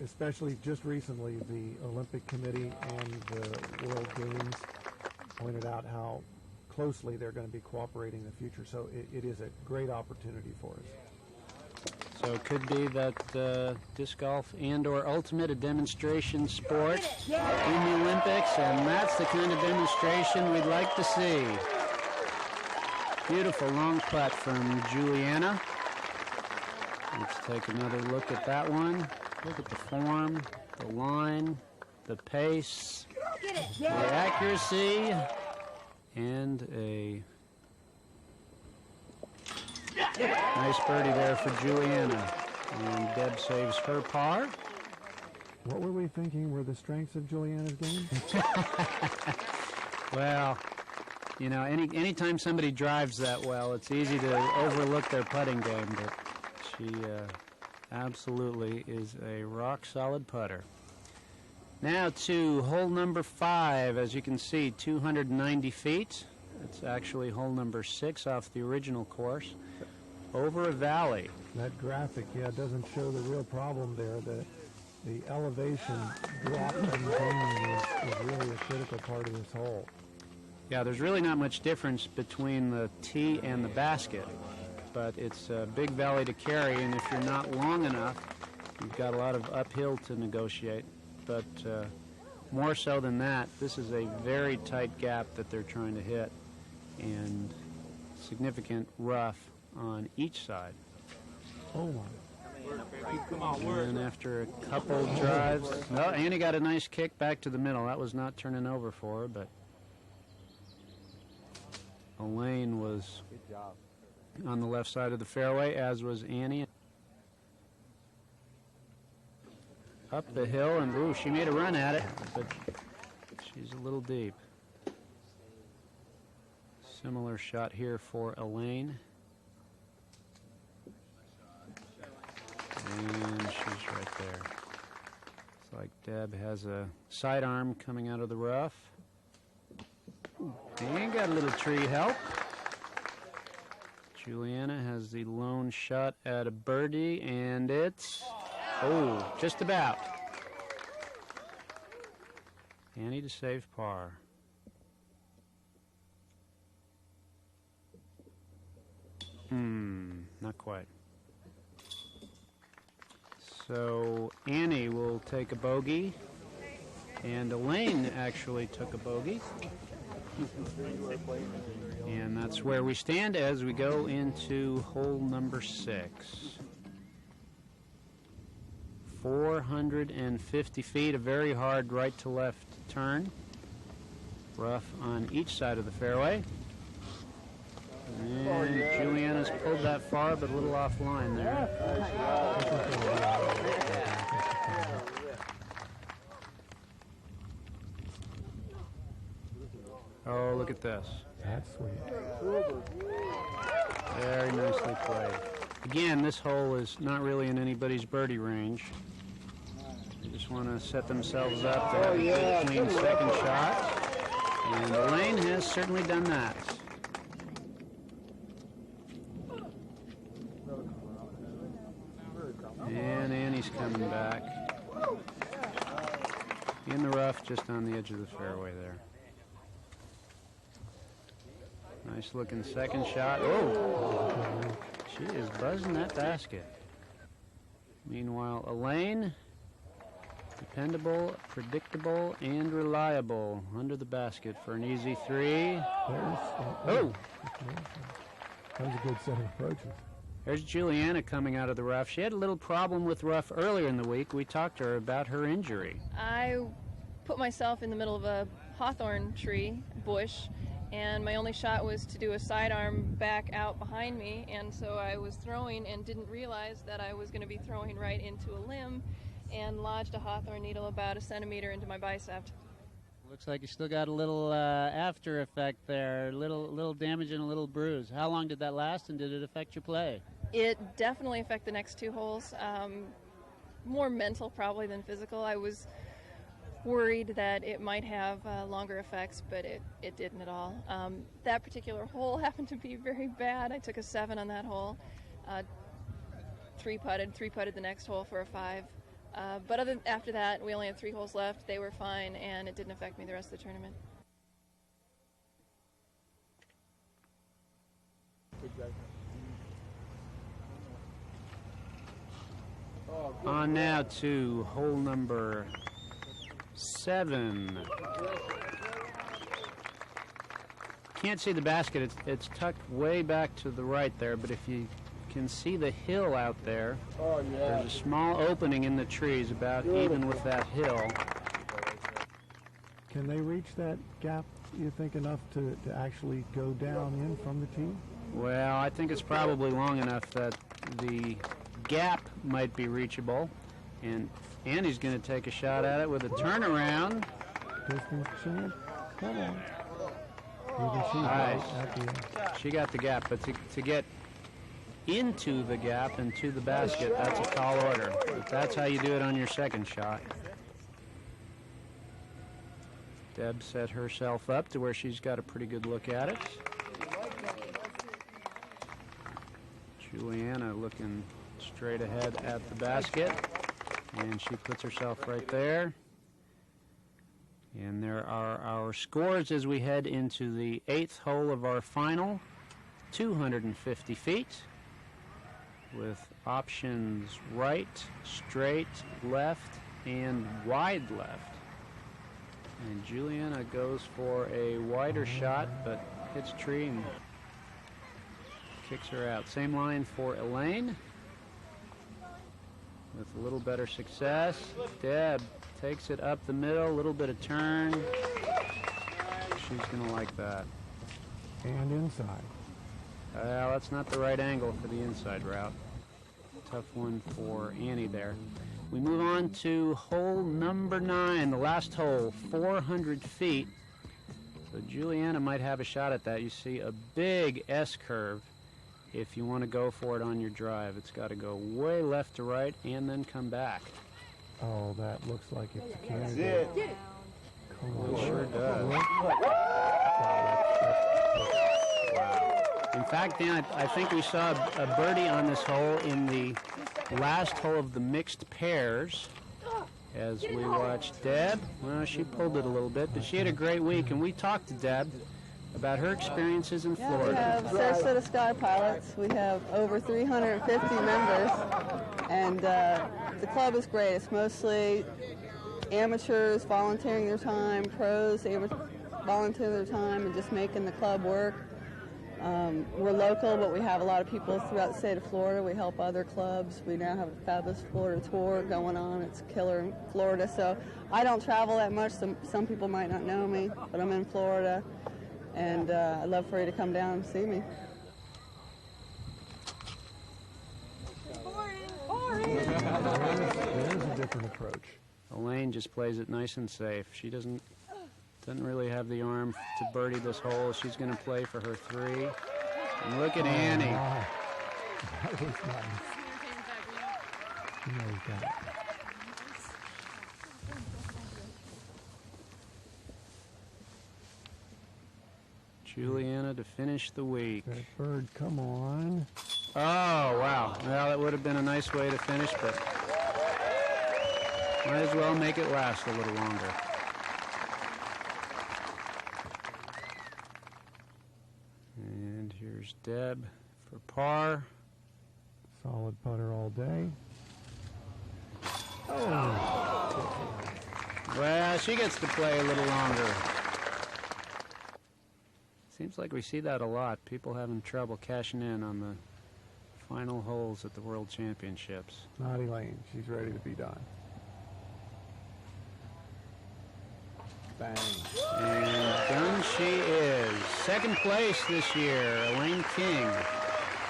Especially just recently, the Olympic Committee and the World Games pointed out how closely they're going to be cooperating in the future. So it is a great opportunity for us. So it could be that disc golf and or Ultimate, a demonstration sport in the Olympics, and that's the kind of demonstration we'd like to see. Beautiful long putt from Juliana. Let's take another look at that one. Look at the form, the line, the pace, the accuracy, and a nice birdie there for Juliana. And Deb saves her par. What were we thinking were the strengths of Juliana's game? Well, you know, anytime somebody drives that well, it's easy to overlook their putting game, but she absolutely is a rock-solid putter. Now to hole number 5. As you can see, 290 feet. It's actually hole number 6 off the original course, over a valley. That graphic, yeah, doesn't show the real problem there. The elevation drop in the green is really a critical part of this hole. Yeah, there's really not much difference between the tee and the basket, but it's a big valley to carry, and if you're not long enough, you've got a lot of uphill to negotiate. But more so than that, this is a very tight gap that they're trying to hit, and significant rough on each side. Oh my. And after a couple drives, well, Annie got a nice kick back to the middle. That was not turning over for her, but Elaine was on the left side of the fairway, as was Annie. Up the hill, and ooh, she made a run at it, but she's a little deep. Similar shot here for Elaine. And she's right there. Looks like Deb has a sidearm coming out of the rough. And got a little tree help. Juliana has the lone shot at a birdie, and it's, oh, just about. Annie to save par. Not quite. So Annie will take a bogey, and Elaine actually took a bogey. And that's where we stand as we go into hole number 6. 450 feet, a very hard right to left turn. Rough on each side of the fairway. And Juliana's pulled that far, but a little offline there. Oh, look at this. That's sweet. Very nicely played. Again, this hole is not really in anybody's birdie range. They just want to set themselves up to have a good, clean second shot. And Elaine has certainly done that. And Annie's coming back. In the rough, just on the edge of the fairway there. Nice looking second shot. Oh! She is buzzing that basket. Meanwhile, Elaine, dependable, predictable, and reliable under the basket for an easy 3. Oh! That was a good set of approaches. There's Juliana coming out of the rough. She had a little problem with rough earlier in the week. We talked to her about her injury. I put myself in the middle of a hawthorn tree bush, and my only shot was to do a sidearm back out behind me, and so I was throwing and didn't realize that I was going to be throwing right into a limb and lodged a hawthorn needle about 1 centimeter into my bicep. Looks like you still got a little after effect there, little damage and a little bruise. How long did that last, and did it affect your play? It definitely affected the next 2 holes. More mental probably than physical. I was worried that it might have longer effects, but it didn't at all. That particular hole happened to be very bad. I took a 7 on that hole, three-putted the next hole for a 5. But after that, we only had 3 holes left. They were fine, and it didn't affect me the rest of the tournament. On now to hole number 7. Can't see the basket. It's tucked way back to the right there, but if you can see the hill out there. Oh, yeah. There's a small opening in the trees about even with that hill. Can they reach that gap, you think, enough to actually go down in from the tee? Well, I think it's probably long enough that the gap might be reachable. And Annie's going to take a shot at it with a turnaround. Distance change. Come on. Nice. She got the gap, but to get into the gap and to the basket, that's a tall order. But that's how you do it on your second shot. Deb set herself up to where she's got a pretty good look at it. Juliana looking straight ahead at the basket, and she puts herself right there. And there are our scores as we head into the 8th hole of our final, 250 feet, with options right, straight, left, and wide left. And Juliana goes for a wider shot, but hits tree and kicks her out. Same line for Elaine, with a little better success. Deb takes it up the middle, a little bit of turn. She's going to like that. And inside. Well, that's not the right angle for the inside route. Tough one for Annie there. We move on to hole number 9, the last hole, 400 feet. So Juliana might have a shot at that. You see a big S-curve. If you want to go for it on your drive, it's got to go way left to right and then come back. Oh, that looks like it's a candidate. Come on. It sure does. In fact, Dan, I think we saw a birdie on this hole in the last hole of the mixed pairs as we watched Deb. Well, she pulled it a little bit, but she had a great week, and we talked to Deb about her experiences in Florida. We have Sarasota Sky Pilots. We have over 350 members, and the club is great. It's mostly amateurs volunteering their time, pros volunteering their time, and just making the club work. We're local, but we have a lot of people throughout the state of Florida. We help other clubs. We now have a fabulous Florida tour going on. It's killer in Florida. So I don't travel that much. Some people might not know me, but I'm in Florida. And I'd love for you to come down and see me. There's a different approach. Elaine just plays it nice and safe. She doesn't really have the arm to birdie this hole. She's going to play for her 3. And look at Annie. Wow. That was nice. Nice guy. Juliana to finish the week. That bird, come on. Oh, wow. Well, that would have been a nice way to finish, but might as well make it last a little longer. And here's Deb for par. Solid putter all day. Oh. Well, she gets to play a little longer. Seems like we see that a lot. People having trouble cashing in on the final holes at the World Championships. Not Elaine. She's ready to be done. Bang. And done she is. Second place this year, Elaine King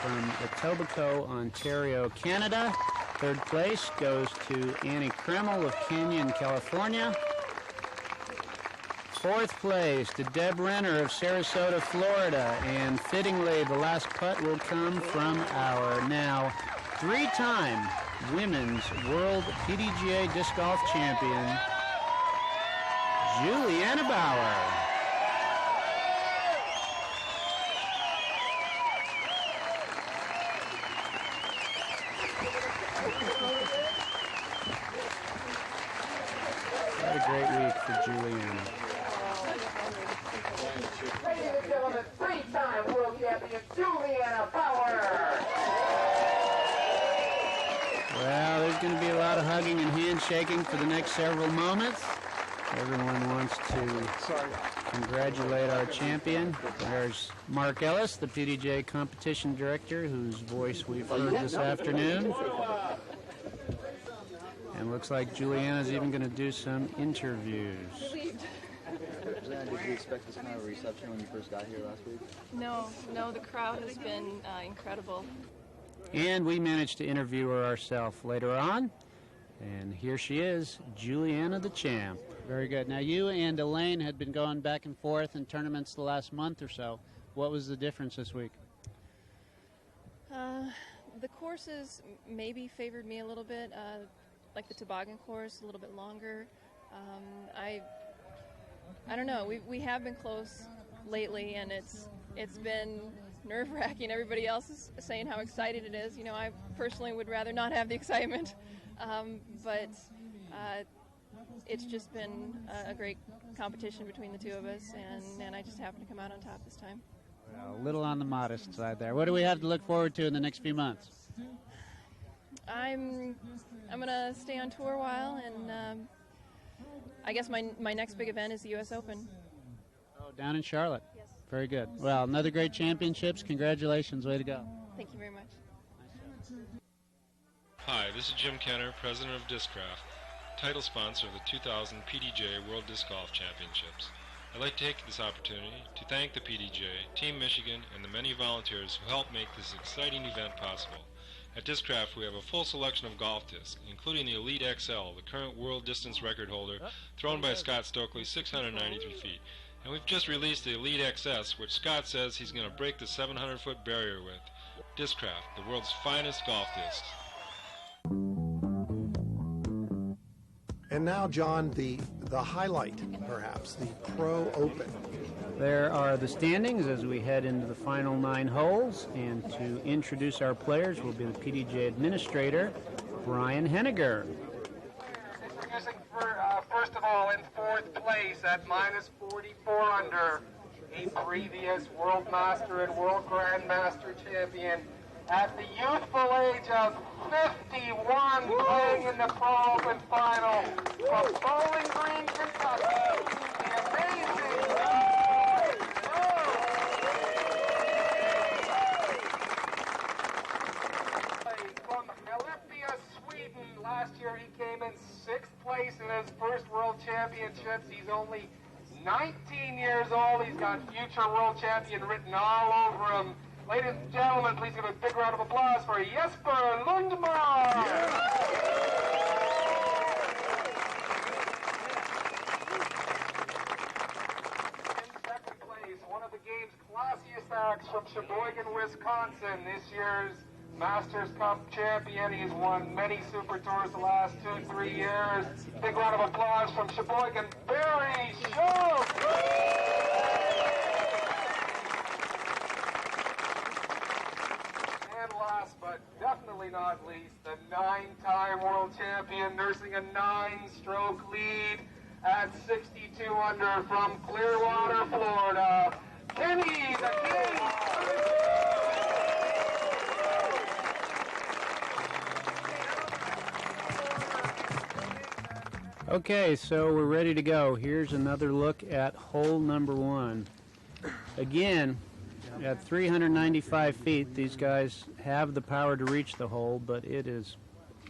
from Etobicoke, Ontario, Canada. Third place goes to Annie Kreml of Canyon, California. Fourth place to Deb Renner of Sarasota, Florida. And fittingly, the last putt will come from our now 3-time Women's World PDGA Disc Golf Champion, Juliana Bauer. What a great week for Juliana. Ladies and gentlemen, 3-time world champion Juliana Bauer. Well, there's going to be a lot of hugging and handshaking for the next several moments Everyone wants to congratulate our champion. There's Mark Ellis, the PDGA competition director, whose voice we've heard this afternoon. And looks like Juliana's even going to do some interviews. Did you expect this kind of reception when you first got here last week? No, the crowd has been incredible. And we managed to interview her ourselves later on. And here she is, Juliana the champ. Very good. Now, you and Elaine had been going back and forth in tournaments the last month or so. What was the difference this week? The courses maybe favored me a little bit, like the toboggan course, a little bit longer. I don't know. We have been close lately, and it's been nerve-wracking. Everybody else is saying how excited it is. You know, I personally would rather not have the excitement, but it's just been a great competition between the two of us, and I just happened to come out on top this time. Well, a little on the modest side there. What do we have to look forward to in the next few months? I'm gonna stay on tour a while, and I guess my next big event is the U.S. Open. Oh, down in Charlotte. Yes. Very good. Well, another great championships. Congratulations. Way to go. Thank you very much. Hi, this is Jim Kenner, president of Discraft, title sponsor of the 2000 PDGA World Disc Golf Championships. I'd like to take this opportunity to thank the PDGA, Team Michigan, and the many volunteers who helped make this exciting event possible. At Discraft, we have a full selection of golf discs, including the Elite XL, the current world distance record holder, thrown by Scott Stokely, 693 feet. And we've just released the Elite XS, which Scott says he's going to break the 700-foot barrier with. Discraft, the world's finest golf discs. And now, John, the highlight, perhaps, the Pro Open. There are the standings as we head into the final 9 holes, and to introduce our players will be the PDGA administrator, Brian Henniger. Introducing first of all in 4th place at minus 44 under, a previous World Master and World Grandmaster champion at the youthful age of 51, playing in the Pro Open final from Bowling Green, Kentucky, the amazing from Skellefteå, Sweden. Last year he came in 6th place in his first World Championships. He's only 19 years old. He's got future world champion written all over him. Ladies and gentlemen, please give a big round of applause for Jesper Lundmark. In 2nd place, one of the game's classiest acts from Sheboygan, Wisconsin, this year's Masters Cup champion. He's won many Super Tours the last 2-3 years. Big round of applause from Sheboygan, Barry Schultz. And last but definitely not least, the 9-time world champion nursing a 9-stroke lead at 62 under from Clearwater, Florida, Kenny the King. Okay, so we're ready to go. Here's another look at hole number 1. Again, at 395 feet, these guys have the power to reach the hole, but it is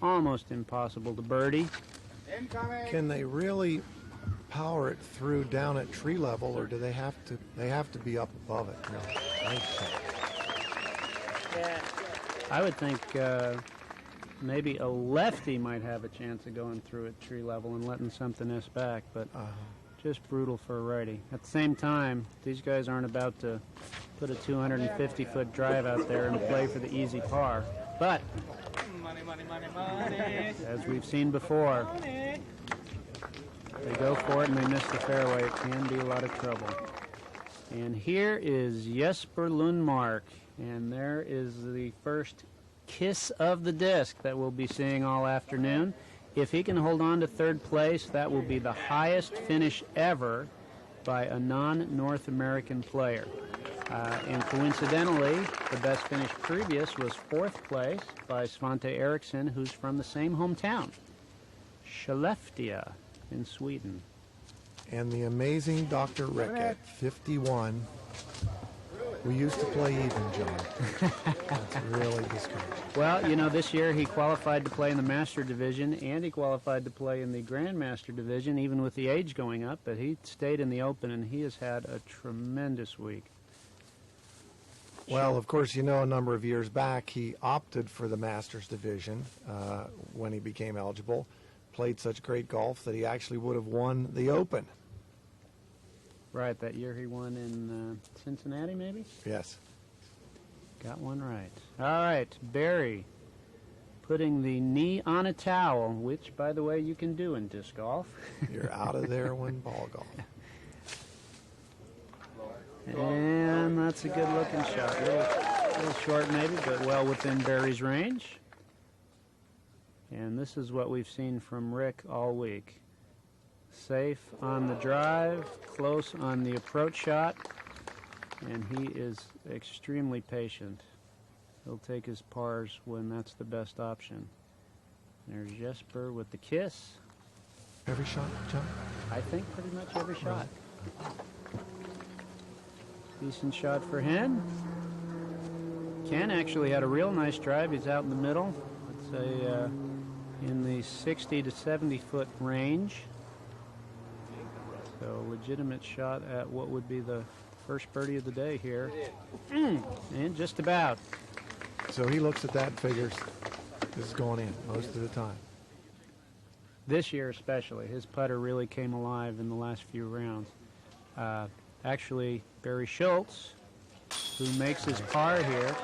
almost impossible to birdie. Can they really power it through down at tree level, or do they have to? They have to be up above it. No, I see. I would think maybe a lefty might have a chance of going through at tree level and letting something else back, but just brutal for a righty. At the same time, these guys aren't about to put a 250-foot drive out there and play for the easy par. But, as we've seen before, they go for it and they miss the fairway. It can be a lot of trouble. And here is Jesper Lundmark, and there is the first kiss of the disc that we'll be seeing all afternoon. If he can hold on to 3rd place, that will be the highest finish ever by a non-North American player. And coincidentally, the best finish previous was 4th place by Svante Eriksson, who's from the same hometown, Skellefteå in Sweden. And the amazing Dr. Rick at 51. We used to play even, John. That's really discouraging. Well, you know, this year he qualified to play in the Master Division, and he qualified to play in the Grandmaster Division, even with the age going up, but he stayed in the Open, and he has had a tremendous week. Well, of course, you know, a number of years back, he opted for the Masters Division when he became eligible, played such great golf that he actually would have won the Open. Right, that year he won in Cincinnati, maybe? Yes. Got one right. All right, Barry, putting the knee on a towel, which, by the way, you can do in disc golf. You're out of there when ball golf. And that's a good-looking shot. A little short, maybe, but well within Barry's range. And this is what we've seen from Rick all week. Safe on the drive, close on the approach shot, and he is extremely patient. He'll take his pars when that's the best option. There's Jesper with the kiss. Every shot, John? I think pretty much every shot. Decent shot for Hen. Ken actually had a real nice drive. He's out in the middle. Let's say in the 60 to 70 foot range. So legitimate shot at what would be the first birdie of the day here. And just about. So he looks at that and figures this is going in most of the time. This year especially, his putter really came alive in the last few rounds. Actually, Barry Schultz, who makes his par here,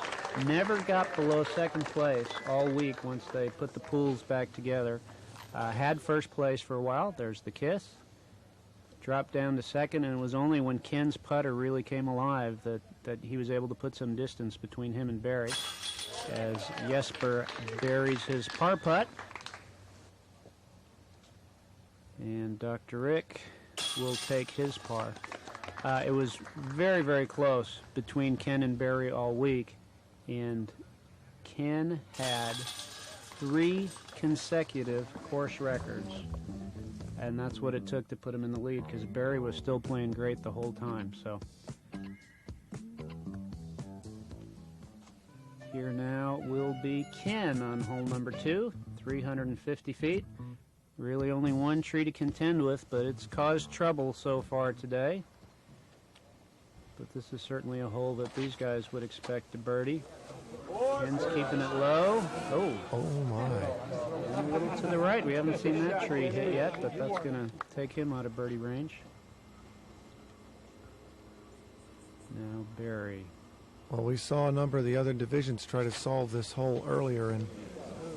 never got below second place all week once they put the pools back together. Had first place for a while. There's the kiss. Dropped down to second, and it was only when Ken's putter really came alive that he was able to put some distance between him and Barry as Jesper buries his par putt. And Dr. Rick will take his par. It was very, very close between Ken and Barry all week, and Ken had 3 consecutive course records. And that's what it took to put him in the lead, because Barry was still playing great the whole time. So here now will be Ken on hole number 2, 350 feet. Really only one tree to contend with, but it's caused trouble so far today. But this is certainly a hole that these guys would expect to birdie. Ken's keeping it low. Oh my. And a little to the right. We haven't seen that tree hit yet, but that's going to take him out of birdie range. Now Barry. Well, we saw a number of the other divisions try to solve this hole earlier, and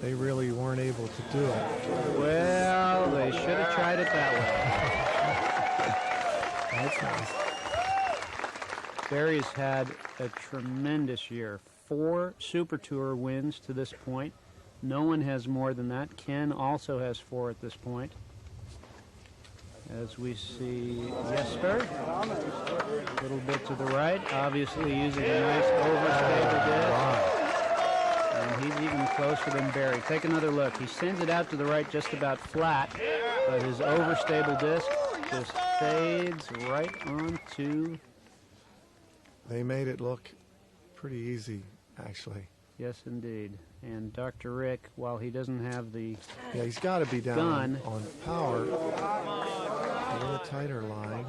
they really weren't able to do it. Well, they should have tried it that way. That's nice. Barry's had a tremendous year. 4 Super Tour wins to this point. No one has more than that. Ken also has 4 at this point. As we see Jesper, a little bit to the right, obviously using a nice overstable disc. And he's even closer than Barry. Take another look. He sends it out to the right just about flat, but his overstable disc just fades right onto. They made it look pretty easy, actually. Yes, indeed. And Dr. Rick, while he doesn't have the he's got to be down gun on power. A little tighter line.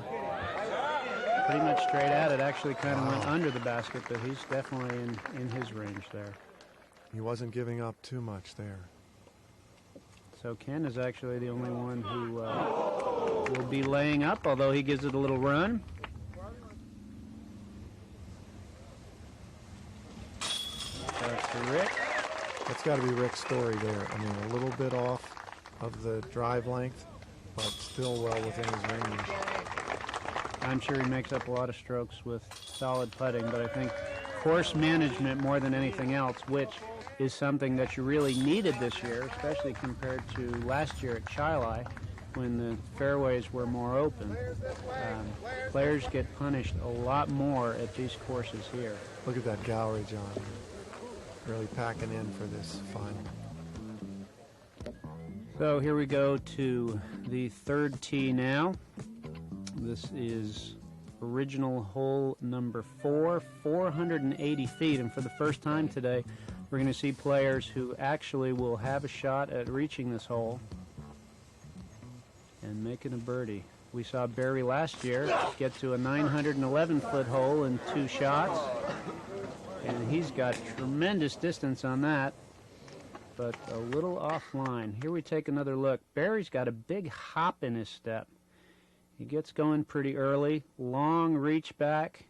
Pretty much straight at it. Actually kind of went under the basket, but he's definitely in his range there. He wasn't giving up too much there. So Ken is actually the only one who will be laying up, although he gives it a little run. Dr. Rick. That's got to be Rick's story there. I mean, a little bit off of the drive length, but still well within his range. I'm sure he makes up a lot of strokes with solid putting, but I think course management more than anything else, which is something that you really needed this year, especially compared to last year at Chilai when the fairways were more open. Players get punished a lot more at these courses here. Look at that gallery, John. Really packing in for this final. So here we go to the third tee now. This is original hole number 4, 480 feet. And for the first time today, we're going to see players who actually will have a shot at reaching this hole and making a birdie. We saw Barry last year get to a 911-foot hole in 2 shots, and he's got tremendous distance on that, but a little offline. Here we take another look. Barry's got a big hop in his step. He gets going pretty early, long reach back,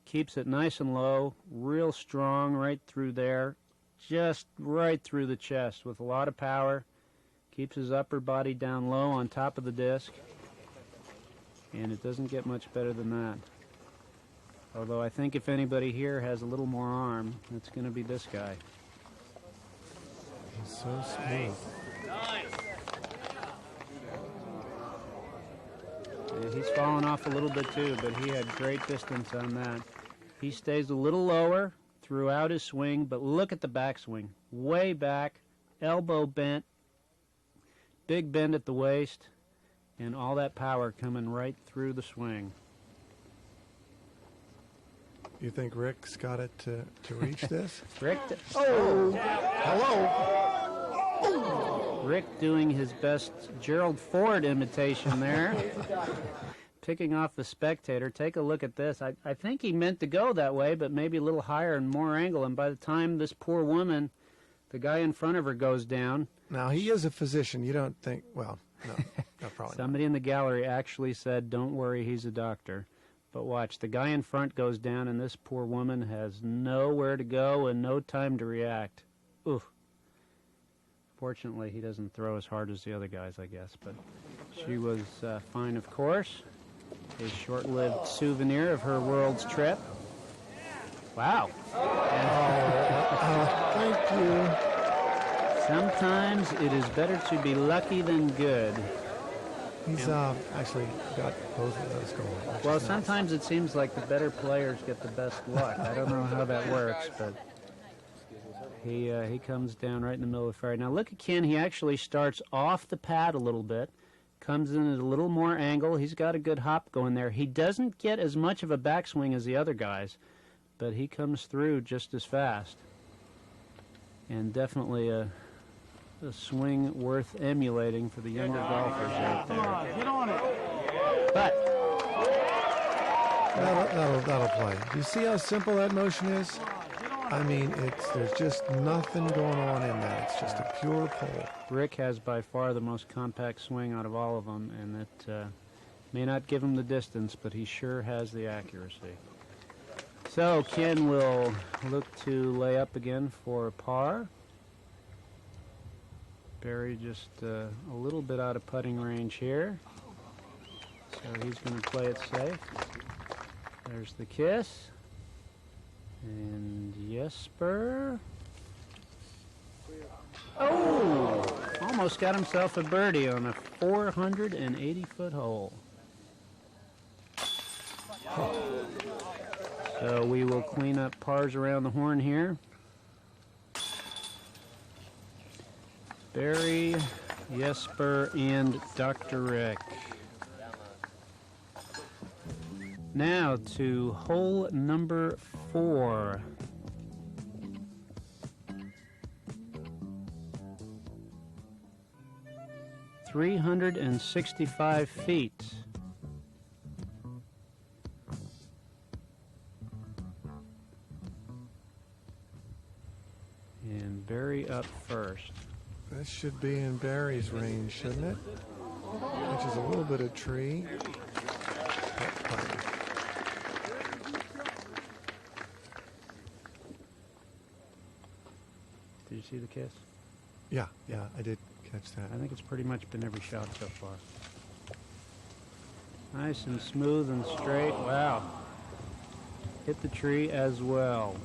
keeps it nice and low, real strong right through there, just right through the chest with a lot of power. Keeps his upper body down low on top of the disc, and it doesn't get much better than that. Although I think if anybody here has a little more arm, it's going to be this guy. He's so smooth. And he's fallen off a little bit too, but he had great distance on that. He stays a little lower throughout his swing, but look at the backswing. Way back, elbow bent, big bend at the waist, and all that power coming right through the swing. You think Rick's got it to reach this? Rick, hello! Rick doing his best Gerald Ford imitation there. Picking off the spectator. Take a look at this. I think he meant to go that way, but maybe a little higher and more angle, and by the time this poor woman, the guy in front of her, goes down... Now, he is a physician. You don't think... Well, no probably Somebody in the gallery actually said, don't worry, he's a doctor. But watch, the guy in front goes down, and this poor woman has nowhere to go and no time to react. Oof. Fortunately, he doesn't throw as hard as the other guys, I guess. But she was fine, of course. A short-lived souvenir of her world's trip. Wow. Thank you. Sometimes it is better to be lucky than good. He's actually got both of those going. Well, sometimes it seems like the better players get the best luck. I don't know how that works, but he comes down right in the middle of the fairway. Now look at Ken. He actually starts off the pad a little bit, comes in at a little more angle. He's got a good hop going there. He doesn't get as much of a backswing as the other guys, but he comes through just as fast. And definitely a swing worth emulating for the younger golfers out there. Get on it. But that'll play. Do you see how simple that motion is? I mean, there's just nothing going on in that. It's just a pure pull. Rick has by far the most compact swing out of all of them, and it may not give him the distance, but he sure has the accuracy. So Ken will look to lay up again for a par. Barry just a little bit out of putting range here, so he's going to play it safe. There's the kiss, and Jesper. Oh! Almost got himself a birdie on a 480-foot hole. So we will clean up pars around the horn here. Barry, Jesper, and Dr. Rick. Now to hole number 4. $365 feet. And Barry up first. This should be in Barry's range, shouldn't it? Which is a little bit of tree. Did you see the kiss? Yeah, I did catch that. I think it's pretty much been every shot so far. Nice and smooth and straight. Wow. Hit the tree as well.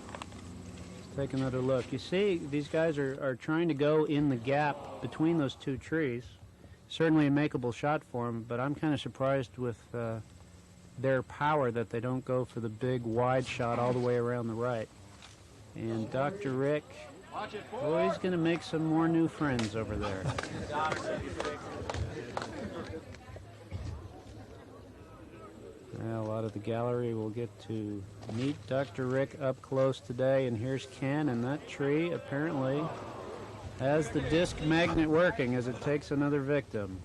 Let's take another look. You see, these guys are trying to go in the gap between those two trees. Certainly a makeable shot for them, but I'm kind of surprised with their power that they don't go for the big wide shot all the way around the right. And Dr. Rick, oh, he's going to make some more new friends over there. the gallery will get to meet Dr. Rick up close today. And here's Ken, and that tree apparently has the disc magnet working as it takes another victim.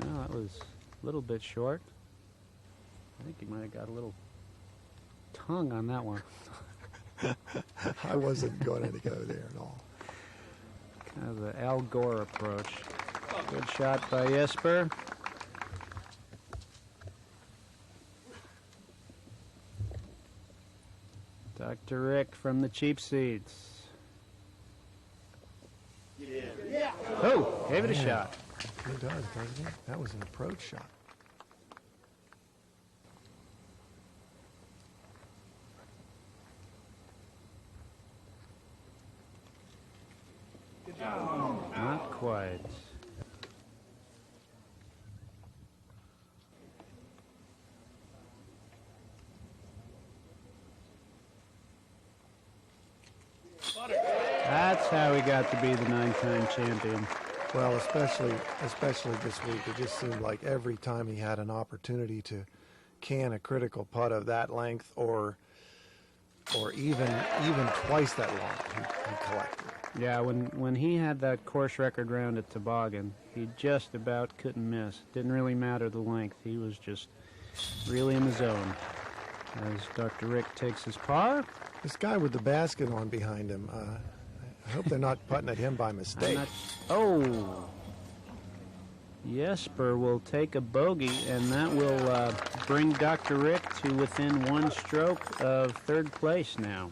Well, that was a little bit short. I think he might have got a little tongue on that one. I wasn't going to go there at all. Kind of the Al Gore approach. Good shot by Jesper. Dr. Rick from the cheap seats. Yeah. Oh, gave it a shot. He does, doesn't he? That was an approach shot. Not quite. That's how he got to be the 9-time champion. Well, especially this week, it just seemed like every time he had an opportunity to can a critical putt of that length, or even twice that long, he collected. Yeah, when he had that course record round at Toboggan, he just about couldn't miss. Didn't really matter the length. He was just really in the zone. As Dr. Rick takes his par. This guy with the basket on behind him, I hope they're not putting at him by mistake. Oh! Jesper will take a bogey, and that will bring Dr. Rick to within one stroke of third place now.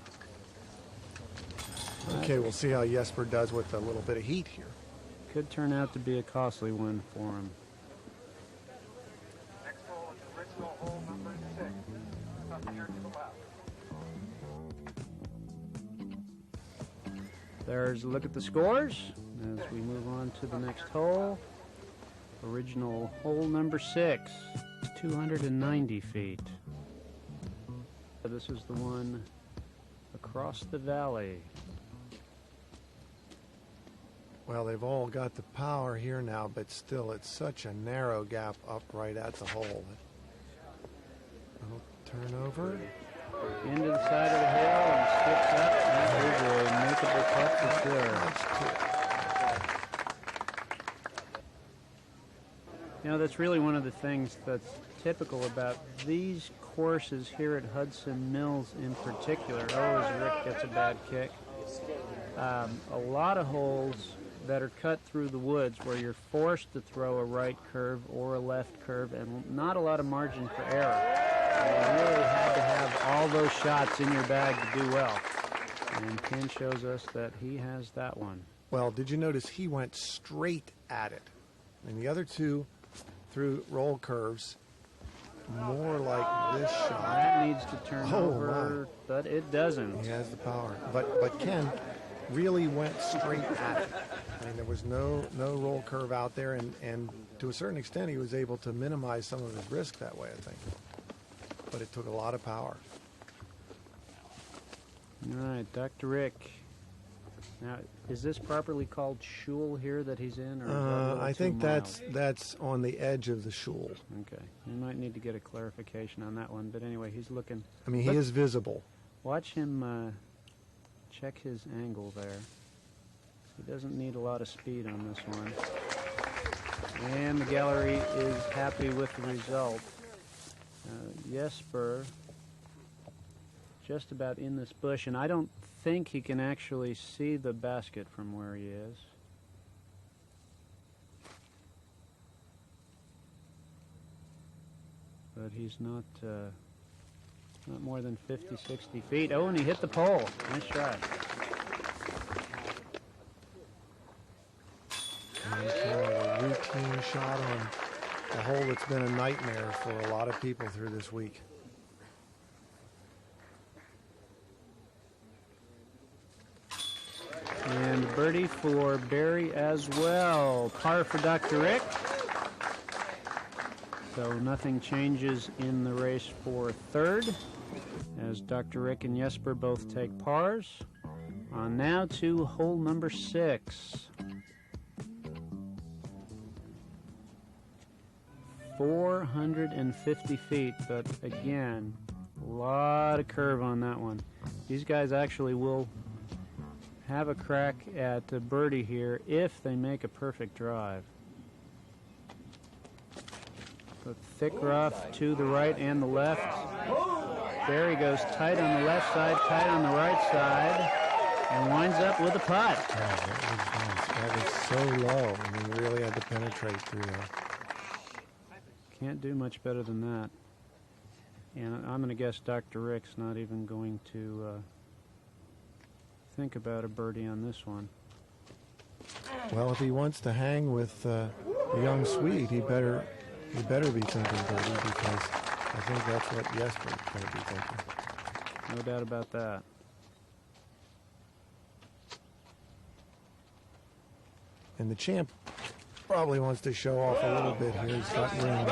Okay, we'll see how Jesper does with a little bit of heat here. Could turn out to be a costly win for him. Next hole is original hole number 6. Up here to the left. There's a look at the scores as we move on to the next hole. Original hole number 6, 290 feet. This is the one across the valley. Well, they've all got the power here now, but still it's such a narrow gap up right at the hole. Little turnover. Into the side of the hill and skips up. That is a makeable putt for sure. You know, that's really one of the things that's typical about these courses here at Hudson Mills in particular. Oh, as Rick gets a bad kick. A lot of holes that are cut through the woods where you're forced to throw a right curve or a left curve and not a lot of margin for error. You really had to have all those shots in your bag to do well. And Ken shows us that he has that one. Well, did you notice he went straight at it? And the other two threw roll curves more like this shot. That needs to turn over, but it doesn't. He has the power. But Ken really went straight at it. I mean, there was no roll curve out there, and to a certain extent he was able to minimize some of his risk that way, I think. But it took a lot of power. All right, Dr. Rick. Now, is this properly called shul here that he's in? Or I think that's on the edge of the shul. Okay. We might need to get a clarification on that one. But anyway, he's looking. I mean, he is visible. Watch him check his angle there. He doesn't need a lot of speed on this one. And the gallery is happy with the result. Jesper just about in this bush, and I don't think he can actually see the basket from where he is. But he's not more than 50, 60 feet. Oh, and he hit the pole. Nice shot. A routine shot on a hole that's been a nightmare for a lot of people through this week. And birdie for Barry as well. Par for Dr. Rick. So nothing changes in the race for third, as Dr. Rick and Jesper both take pars. On now to hole number 6. 450 feet, but again, a lot of curve on that one. These guys actually will have a crack at a birdie here if they make a perfect drive. But thick rough to the right and the left. Barry goes tight on the left side, tight on the right side, and winds up with a putt. That was so low. I mean, you really had to penetrate through there. Can't do much better than that. And I'm going to guess Dr. Rick's not even going to think about a birdie on this one. Well, if he wants to hang with the young Swede, he better be thinking birdie, because I think that's what Jesper's going to be thinking. No doubt about that. And the champ probably wants to show off a little bit here. He's got room.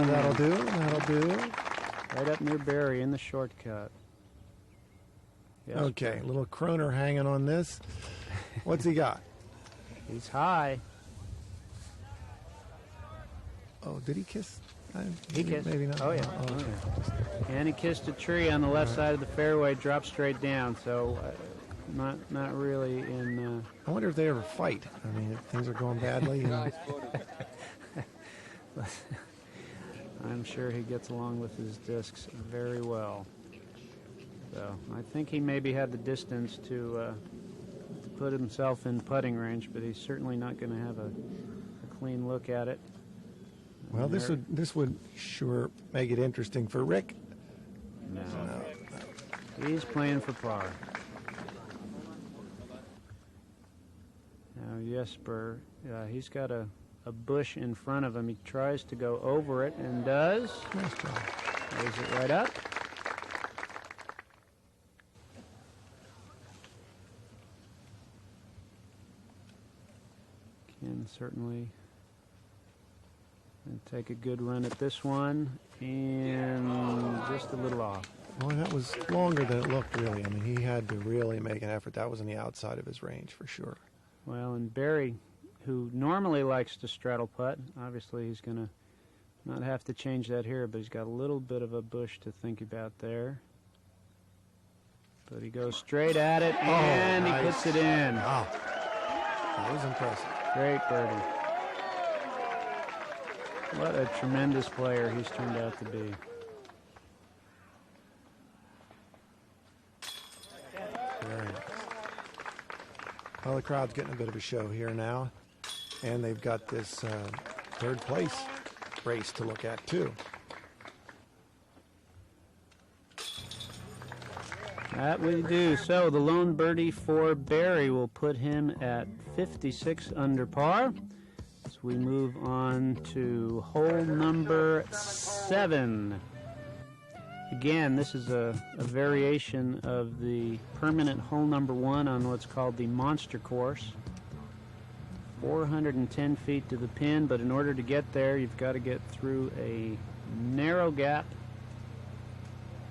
That'll do. That'll do. Right up near Barry in the shortcut. Yes, Okay, a little Kroner hanging on this. What's he got? He's high. Oh, did he kiss? He kissed. Maybe not. Oh, yeah. Oh, okay. And he kissed a tree on the left side of the fairway, dropped straight down, so not really in... I wonder if they ever fight. I mean, if things are going badly. I'm sure he gets along with his discs very well. So I think he maybe had the distance to put himself in putting range, but he's certainly not going to have a clean look at it. Well, this would sure make it interesting for Rick. No. He's playing for par. Now Jesper, he's got a bush in front of him. He tries to go over it and does. Nice job. Raise it right up. Can certainly take a good run at this one, and just a little off. Well, that was longer than it looked, really. I mean, he had to really make an effort. That was on the outside of his range, for sure. Well, and Barry, who normally likes to straddle putt, obviously he's going to not have to change that here, but he's got a little bit of a bush to think about there. But he goes straight at it, and nice. He puts it in. Wow. That was impressive. Great birdie. What a tremendous player he's turned out to be. Very nice. Well, the crowd's getting a bit of a show here now, and they've got this third place race to look at, too. That we do. So the lone birdie for Barry will put him at 56 under par. So we move on to hole number 7. Again, this is a variation of the permanent hole number 1 on what's called the Monster Course. 410 feet to the pin, but in order to get there, you've got to get through a narrow gap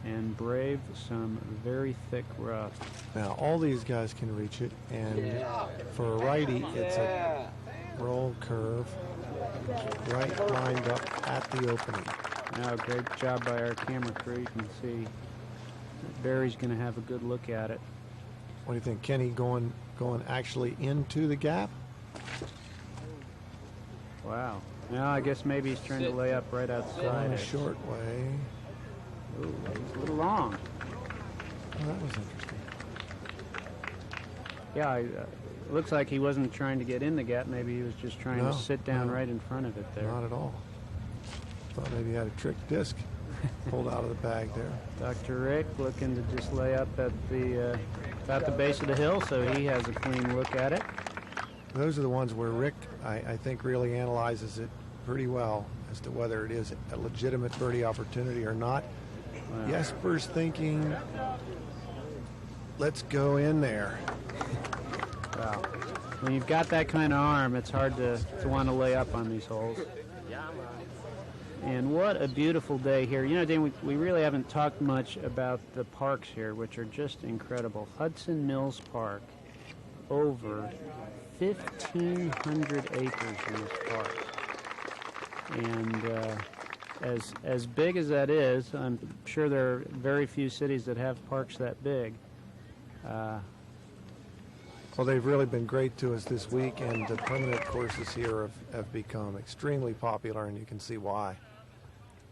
and brave some very thick rough. Now, all these guys can reach it, and for a righty, it's a roll curve right lined up at the opening. Now, great job by our camera crew. You can see that Barry's going to have a good look at it. What do you think, Kenny? Going actually into the gap? Wow. Now, I guess maybe he's trying to lay up right outside. In a short way. Ooh, he's a little long. Oh, that was interesting. Yeah, it looks like he wasn't trying to get in the gap. Maybe he was just trying to sit down right in front of it there. Not at all. Thought maybe he had a trick disc pulled out of the bag there. Dr. Rick looking to just lay up at the about the base of the hill, so he has a clean look at it. Those are the ones where Rick, I think, really analyzes it pretty well as to whether it is a legitimate birdie opportunity or not. Wow. Jesper's thinking, let's go in there. Wow. When you've got that kind of arm, it's hard to want to lay up on these holes. And what a beautiful day here. You know, Dan, we really haven't talked much about the parks here, which are just incredible. Hudson Mills Park over 1,500 acres in this park. And as big as that is, I'm sure there are very few cities that have parks that big. Well, they've really been great to us this week, and the permanent courses here have become extremely popular, and you can see why.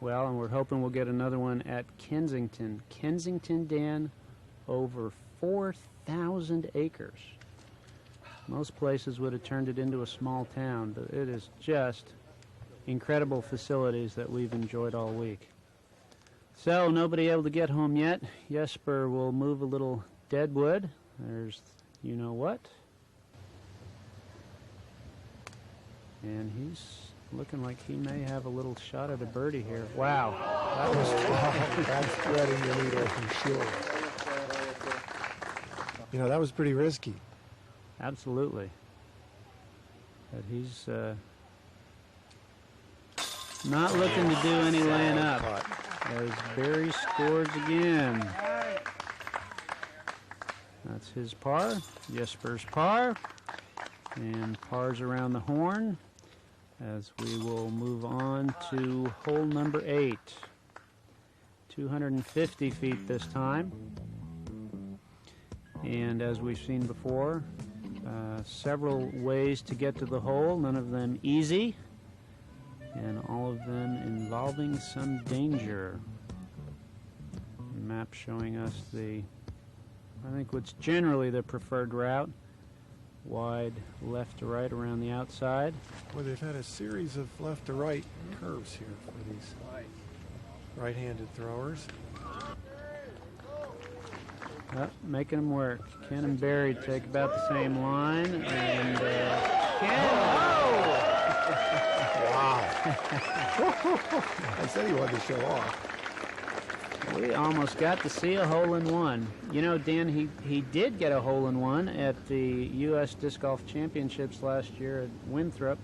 Well, and we're hoping we'll get another one at Kensington. Kensington, Dan, over 4,000 acres. Most places would have turned it into a small town, but it is just incredible facilities that we've enjoyed all week. So, nobody able to get home yet. Jesper will move a little deadwood. There's you know what. And he's looking like he may have a little shot at a birdie here. Wow. That was that's threading the needle for sure. You know, that was pretty risky. Absolutely. But he's not looking to do any laying up. As Barry scores again. That's his par. Jesper's par. And pars around the horn as we will move on to hole number 8. 250 feet this time. And as we've seen before, several ways to get to the hole, none of them easy, and all of them involving some danger. Map showing us I think what's generally the preferred route. Wide left to right around the outside. Well, they've had a series of left to right curves here for these right-handed throwers. Making them work. Ken and Barry take about the same line, and Ken, Wow. I said he wanted to show off. We almost got to see a hole-in-one. You know, Dan, he did get a hole-in-one at the U.S. Disc Golf Championships last year at Winthrop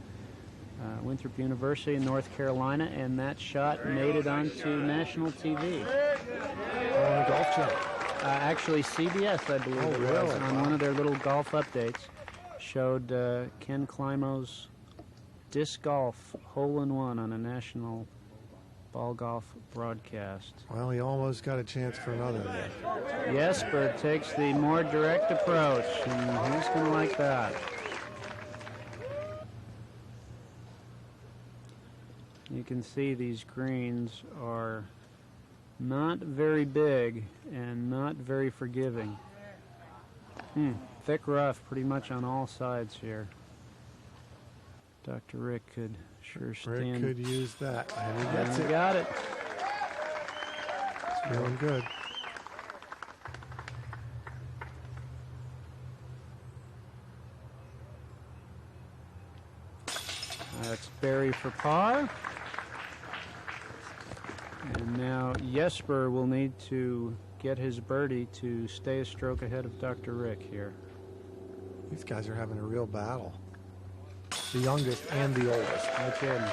University in North Carolina, and that shot made it onto national TV. On a golf channel. Actually, CBS, I believe it was, really? on one of their little golf updates, showed Ken Climo's disc golf hole-in-one on a national ball golf broadcast. Well, he almost got a chance for another there. Jesper takes the more direct approach, and he's going to like that. You can see these greens are not very big and not very forgiving. Thick rough pretty much on all sides here. Dr. Rick could sure stand. Rick could use that. And he gets it. Got it. It's feeling good. That's Barry for par. And now Jesper will need to get his birdie to stay a stroke ahead of Dr. Rick here. These guys are having a real battle. The youngest and the oldest. No kidding.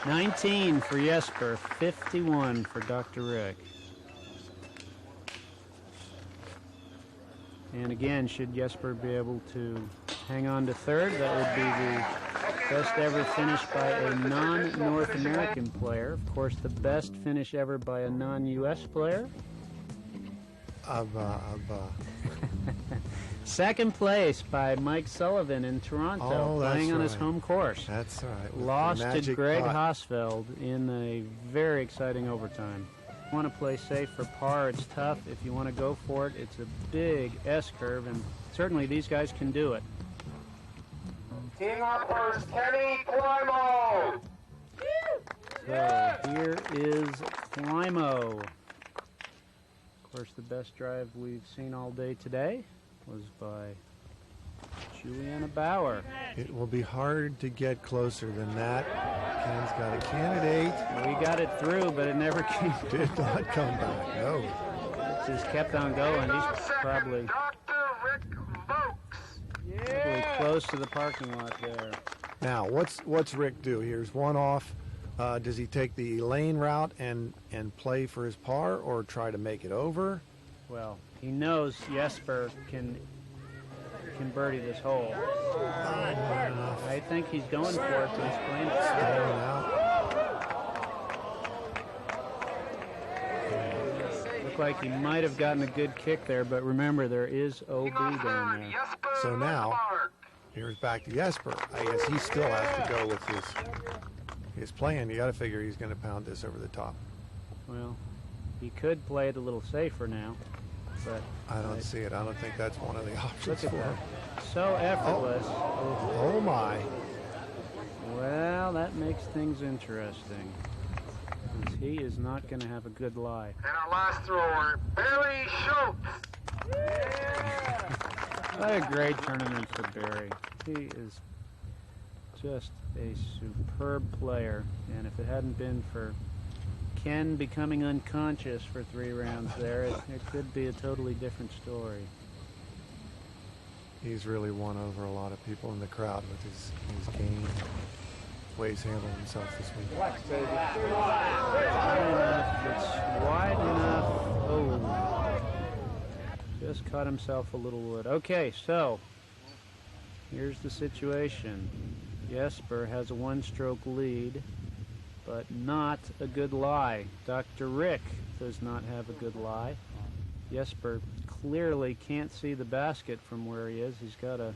19 for Jesper, 51 for Dr. Rick. And again, should Jesper be able to hang on to third, that would be the best ever finish by a non-North American player. Of course, the best finish ever by a non-U.S. player. Second place by Mike Sullivan in Toronto, playing on his home course. That's right. Lost to Greg Hosfeld in a very exciting overtime. If you want to play safe for par, it's tough. If you want to go for it, it's a big S-curve, and certainly these guys can do it. Team up first, Kenny Climo! So here is Climo. Of course, the best drive we've seen all day today was by Juliana Bauer. It will be hard to get closer than that. Ken's got a candidate. We got it through, but it never came. Did not come back, no. It just kept on going. He's probably close to the parking lot there. Now, what's Rick do? Here's one off. Does he take the lane route and play for his par, or try to make it over? Well, he knows Jesper can can birdie this hole. I think he's going for it, but he's playing it slow. Looked like he might have gotten a good kick there, but remember, there is OB down there. So now, here's back to Jesper. I guess he still has to go with his plan. You got to figure he's going to pound this over the top. Well, he could play it a little safer now, but I don't see it. I don't think that's one of the options look for at him. that. So effortless. Oh my. Well, that makes things interesting. Because he is not going to have a good lie. And our last thrower, Barry Schultz. What a great tournament for Barry. He is just a superb player. And if it hadn't been for Ken becoming unconscious for 3 rounds there, it could be a totally different story. He's really won over a lot of people in the crowd with his game, way he's handled himself this week. Wide enough, it's wide enough. Oh, just caught himself a little wood. Okay, so here's the situation. Jesper has a 1-stroke lead, but not a good lie. Dr. Rick does not have a good lie. Jesper clearly can't see the basket from where he is. He's got a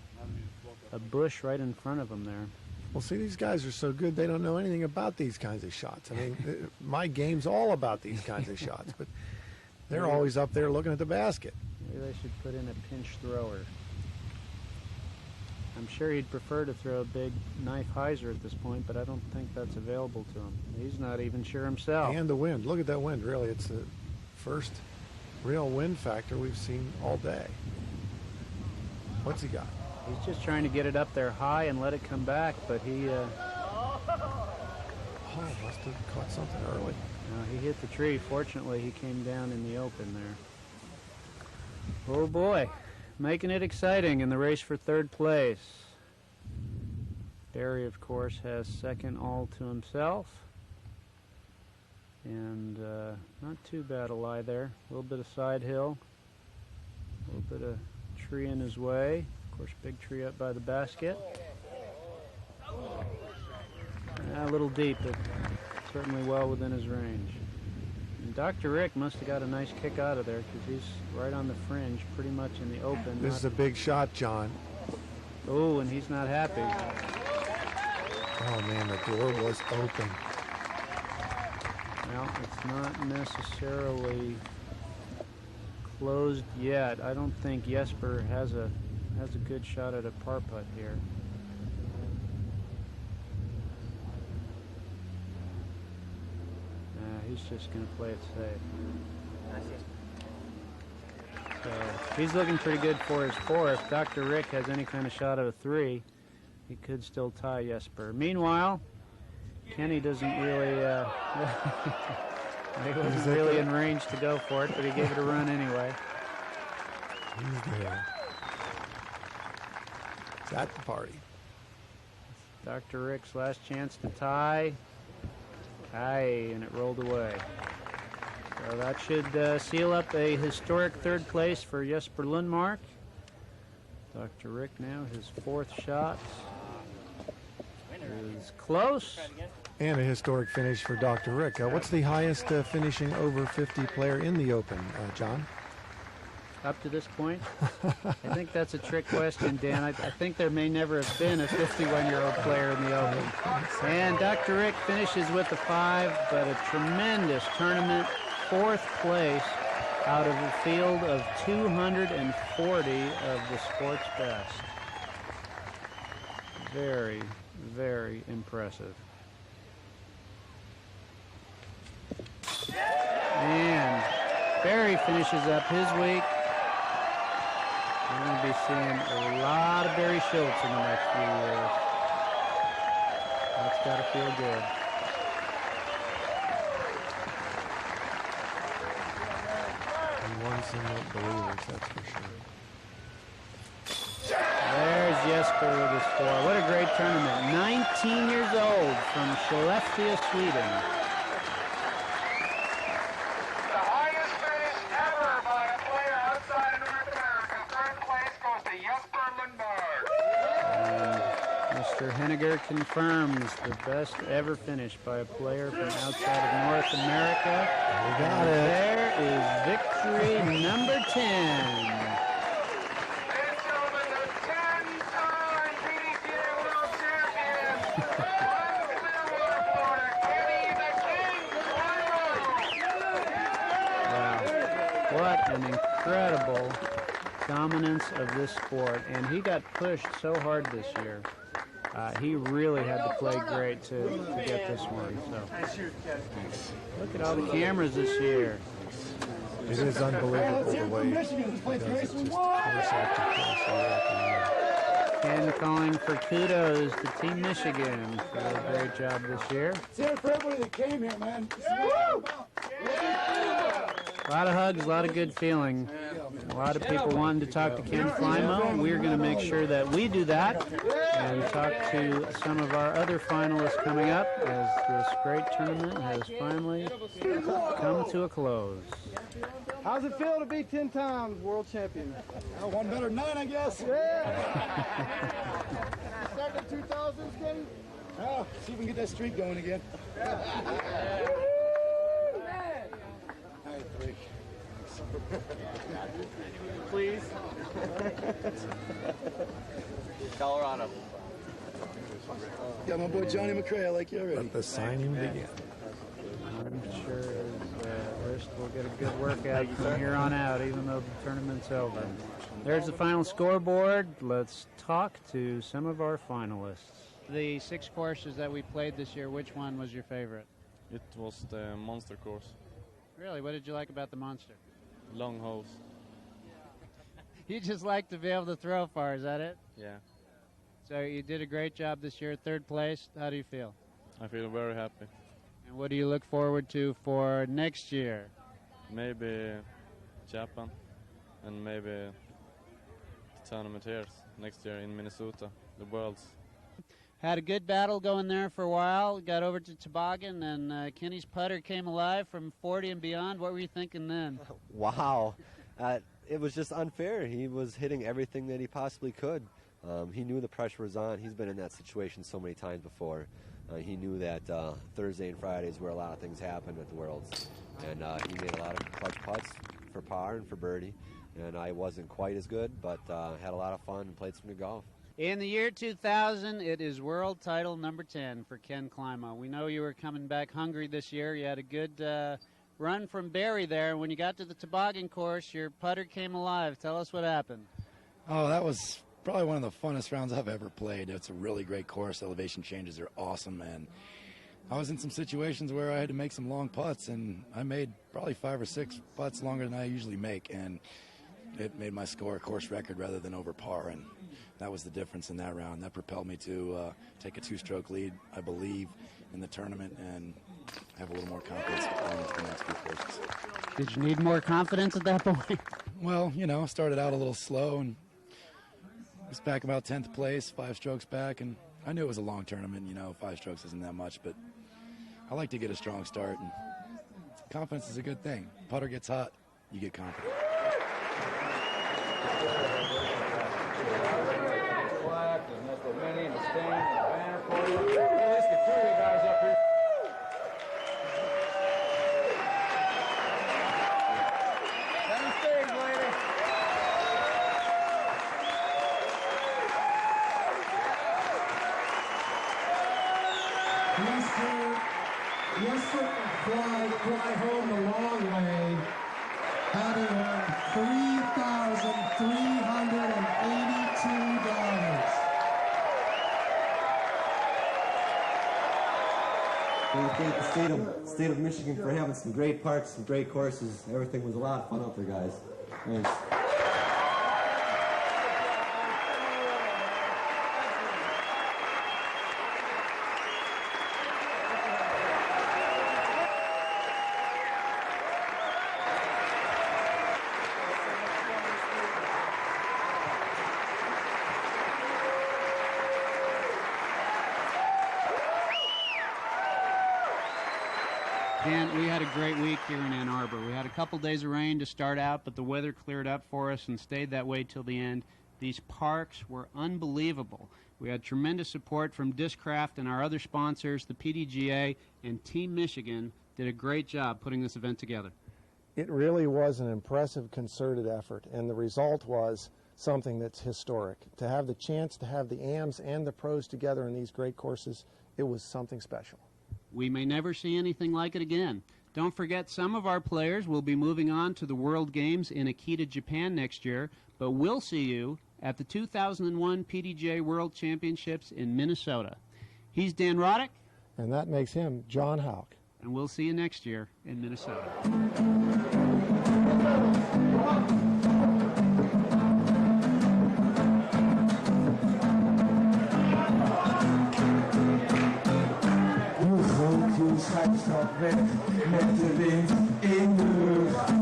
bush right in front of him there. Well, see, these guys are so good, they don't know anything about these kinds of shots. I mean, my game's all about these kinds of shots, but they're always up there looking at the basket. Maybe they should put in a pinch thrower. I'm sure he'd prefer to throw a big knife hyzer at this point, but I don't think that's available to him. He's not even sure himself. And the wind. Look at that wind, really. It's the first real wind factor we've seen all day. What's he got? He's just trying to get it up there high and let it come back, but he... Oh, must have caught something early. No, he hit the tree. Fortunately, he came down in the open there. Oh, boy. Making it exciting in the race for 3rd place. Barry, of course, has 2nd all to himself. And not too bad a lie there. A little bit of side hill. A little bit of tree in his way. Of course, big tree up by the basket. A little deep, but certainly well within his range. And Dr. Rick must have got a nice kick out of there because he's right on the fringe, pretty much in the open. This is a big shot, John. Oh, and he's not happy. Oh, man, the door was open. Well, it's not necessarily closed yet. I don't think Jesper has a good shot at a par putt here. He's just going to play it safe. So he's looking pretty good for his 4. If Dr. Rick has any kind of shot of a 3, he could still tie Jesper. Meanwhile, Kenny doesn't really, he wasn't really in range to go for it, but he gave it a run anyway. He's there. It's at the party. Dr. Rick's last chance to tie. Aye, and it rolled away. So that should seal up a historic 3rd place for Jesper Lundmark. Dr. Rick now, his 4th shot is close. And a historic finish for Dr. Rick. What's the highest finishing over 50 player in the Open, John? Up to this point? I think that's a trick question, Dan. I think there may never have been a 51-year-old player in the Open. And Dr. Rick finishes with a 5, but a tremendous tournament. 4th place out of a field of 240 of the sport's best. Very, very impressive. And Barry finishes up his week. We're going to be seeing a lot of Barry Schultz in the next few years. That's got to feel good. He won some believers, that's for sure. There's Jesper with his 4. What a great tournament. 19 years old from Skellefteå, Sweden. Ever by a player outside of North America. 3rd place goes to Jesper Lundmark. Mr. Henniger confirms the best ever finish by a player from outside of North America. We got it. There is victory number 10. What an incredible dominance of this sport, and he got pushed so hard this year. He really had to play great to get this one. So look at all the cameras this year. It is unbelievable the way he does it. Just course after course, year after year. Ken calling for kudos to Team Michigan for a great job this year. It's here for everybody that came here, man. A lot of hugs, a lot of good feeling. A lot of people wanting to talk to Ken Climo. We're going to make sure that we do that and talk to some of our other finalists coming up as this great tournament has finally come to a close. How's it feel to be 10 times world champion? Well, one better than 9, I guess. Yeah. Second 2000s, Kenny? Oh, see if we can get that streak going again. All right, 3. Please. Colorado. Got my boy Johnny McRae. I like you already. Let the signing begin. I'm sure his wrist will get a good workout from here on out, even though the tournament's over. There's the final scoreboard. Let's talk to some of our finalists. The 6 courses that we played this year, which one was your favorite? It was the Monster course. Really? What did you like about the Monster? Long holes. You just like to be able to throw far, is that it? Yeah. So you did a great job this year, 3rd place. How do you feel? I feel very happy. And what do you look forward to for next year? Maybe Japan and maybe the tournament here next year in Minnesota, the Worlds. Had a good battle going there for a while. Got over to toboggan, and Kenny's putter came alive from 40 and beyond. What were you thinking then? Wow. It was just unfair. He was hitting everything that he possibly could. He knew the pressure was on. He's been in that situation so many times before. He knew that Thursday and Friday is where a lot of things happen at the Worlds. And he made a lot of clutch putts for par and for birdie. And I wasn't quite as good, but had a lot of fun and played some good golf. In the year 2000, it is world title number 10 for Ken Climo. We know you were coming back hungry this year. You had a good run from Barry there. When you got to the toboggan course, your putter came alive. Tell us what happened. Oh, that was probably one of the funnest rounds I've ever played. It's a really great course. Elevation changes are awesome, and I was in some situations where I had to make some long putts, and I made probably 5 or 6 putts longer than I usually make, and it made my score a course record rather than over par, and that was the difference in that round. That propelled me to take a 2-stroke lead, I believe, in the tournament, and have a little more confidence going into the next few courses. Did you need more confidence at that point? Well, you know, started out a little slow and was back about 10th place, 5 strokes back, and I knew it was a long tournament. You know, 5 strokes isn't that much, but I like to get a strong start, and confidence is a good thing. Putter gets hot, you get confident. Yes, sir. Fly home the long way, having won $3,382. We thank the state of Michigan for having some great parks, some great courses. Everything was a lot of fun out there, guys. Thanks. Dan, we had a great week here in Ann Arbor. We had a couple days of rain to start out, but the weather cleared up for us and stayed that way till the end. These parks were unbelievable. We had tremendous support from Discraft and our other sponsors. The PDGA and Team Michigan did a great job putting this event together. It really was an impressive concerted effort, and the result was something that's historic. To have the chance to have the AMs and the pros together in these great courses, it was something special. We may never see anything like it again. Don't forget, some of our players will be moving on to the World Games in Akita, Japan next year, but we'll see you at the 2001 PDGA World Championships in Minnesota. He's Dan Roddick. And that makes him John Houck. And we'll see you next year in Minnesota. Schrijft nog weg met de wind in de lucht.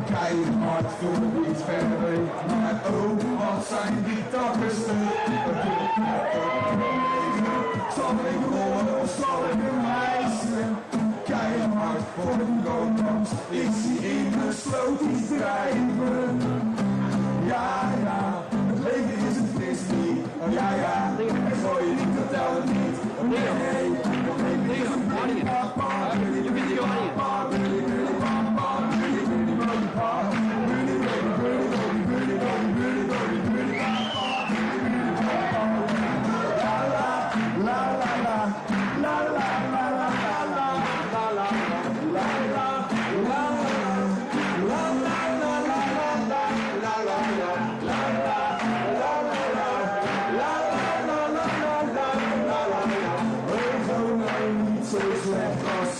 Keihard voor iets verder weet, maar oh, wat zijn die takken stuk. Zal ik rollen of zal ik hem hijsen? Keihard voor de roodkans, ik zie in mijn sloot iets drijven. Ja, ja, het leven is een frisbee. Oh ja, ja, en gooi je niet, dat telt het niet. Nee, nee, het leven is een papa, really, really papa, really, really papa, really, really, really papa, really, really, really, really, really, really, really, papa, really, really, papa. La la la la, la la la la la la, la la la la la, la la la la la, la la la la la. So slecht als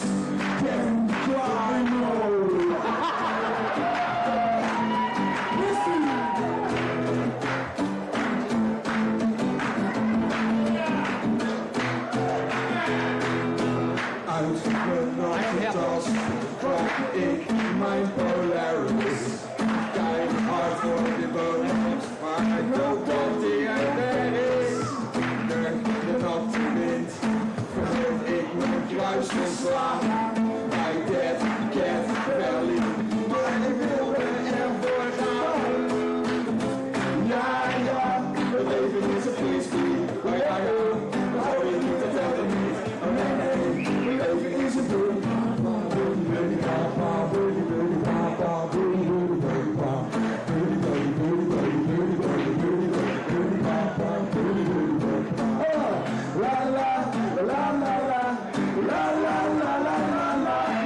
Ken Kleino. Uitgenoten tas pak ik mijn Polaris. Kijk hard voor de bonus, maar ik hoop dat die er weer is. De natte wind. Vergeet ik mijn kruis ontslaan bij Dead Cat Valley, maar ik wil er voor gaan. Ja, ja, het leven is een frisbee. Oh ja, ja, dat hoor je niet, dat telt er niet. Oh nee, nee, het leven is een doel. Buddy, buddy, papa, buddy, buddy, papa, buddy, buddy, buddy, papa, buddy, buddy, buddy, buddy, buddy, buddy, buddy, buddy, papa, buddy, buddy, buddy, papa. La la la la la. La la la la la la la la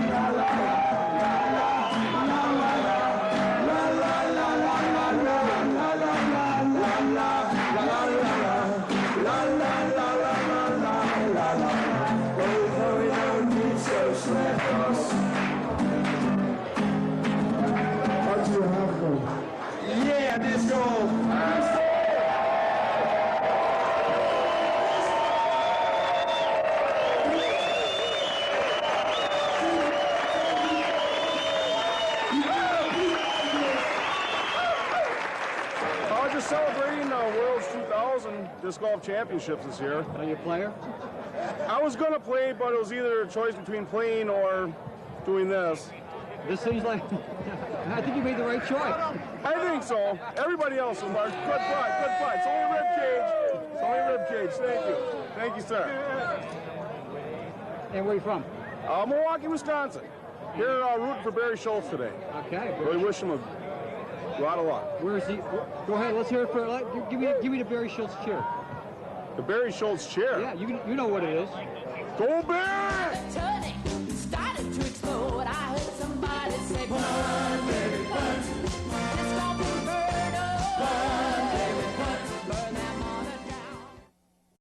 yeah, disco. Celebrating World's 2000 Disc Golf Championships this year. Are you a player? I was going to play, but it was either a choice between playing or doing this. This seems like, I think you made the right choice. I think so. Everybody else was like, good fight, good fight. It's only a rib cage. It's only a rib cage. Thank you. Thank you, sir. And where are you from? Milwaukee, Wisconsin. Here rooting for Barry Schultz today. Okay. Really wish him a lot of luck. Where is he? Go ahead. Let's hear it for. Give me the Barry Schultz cheer. The Barry Schultz chair? Yeah, you know what it is. Go Bears!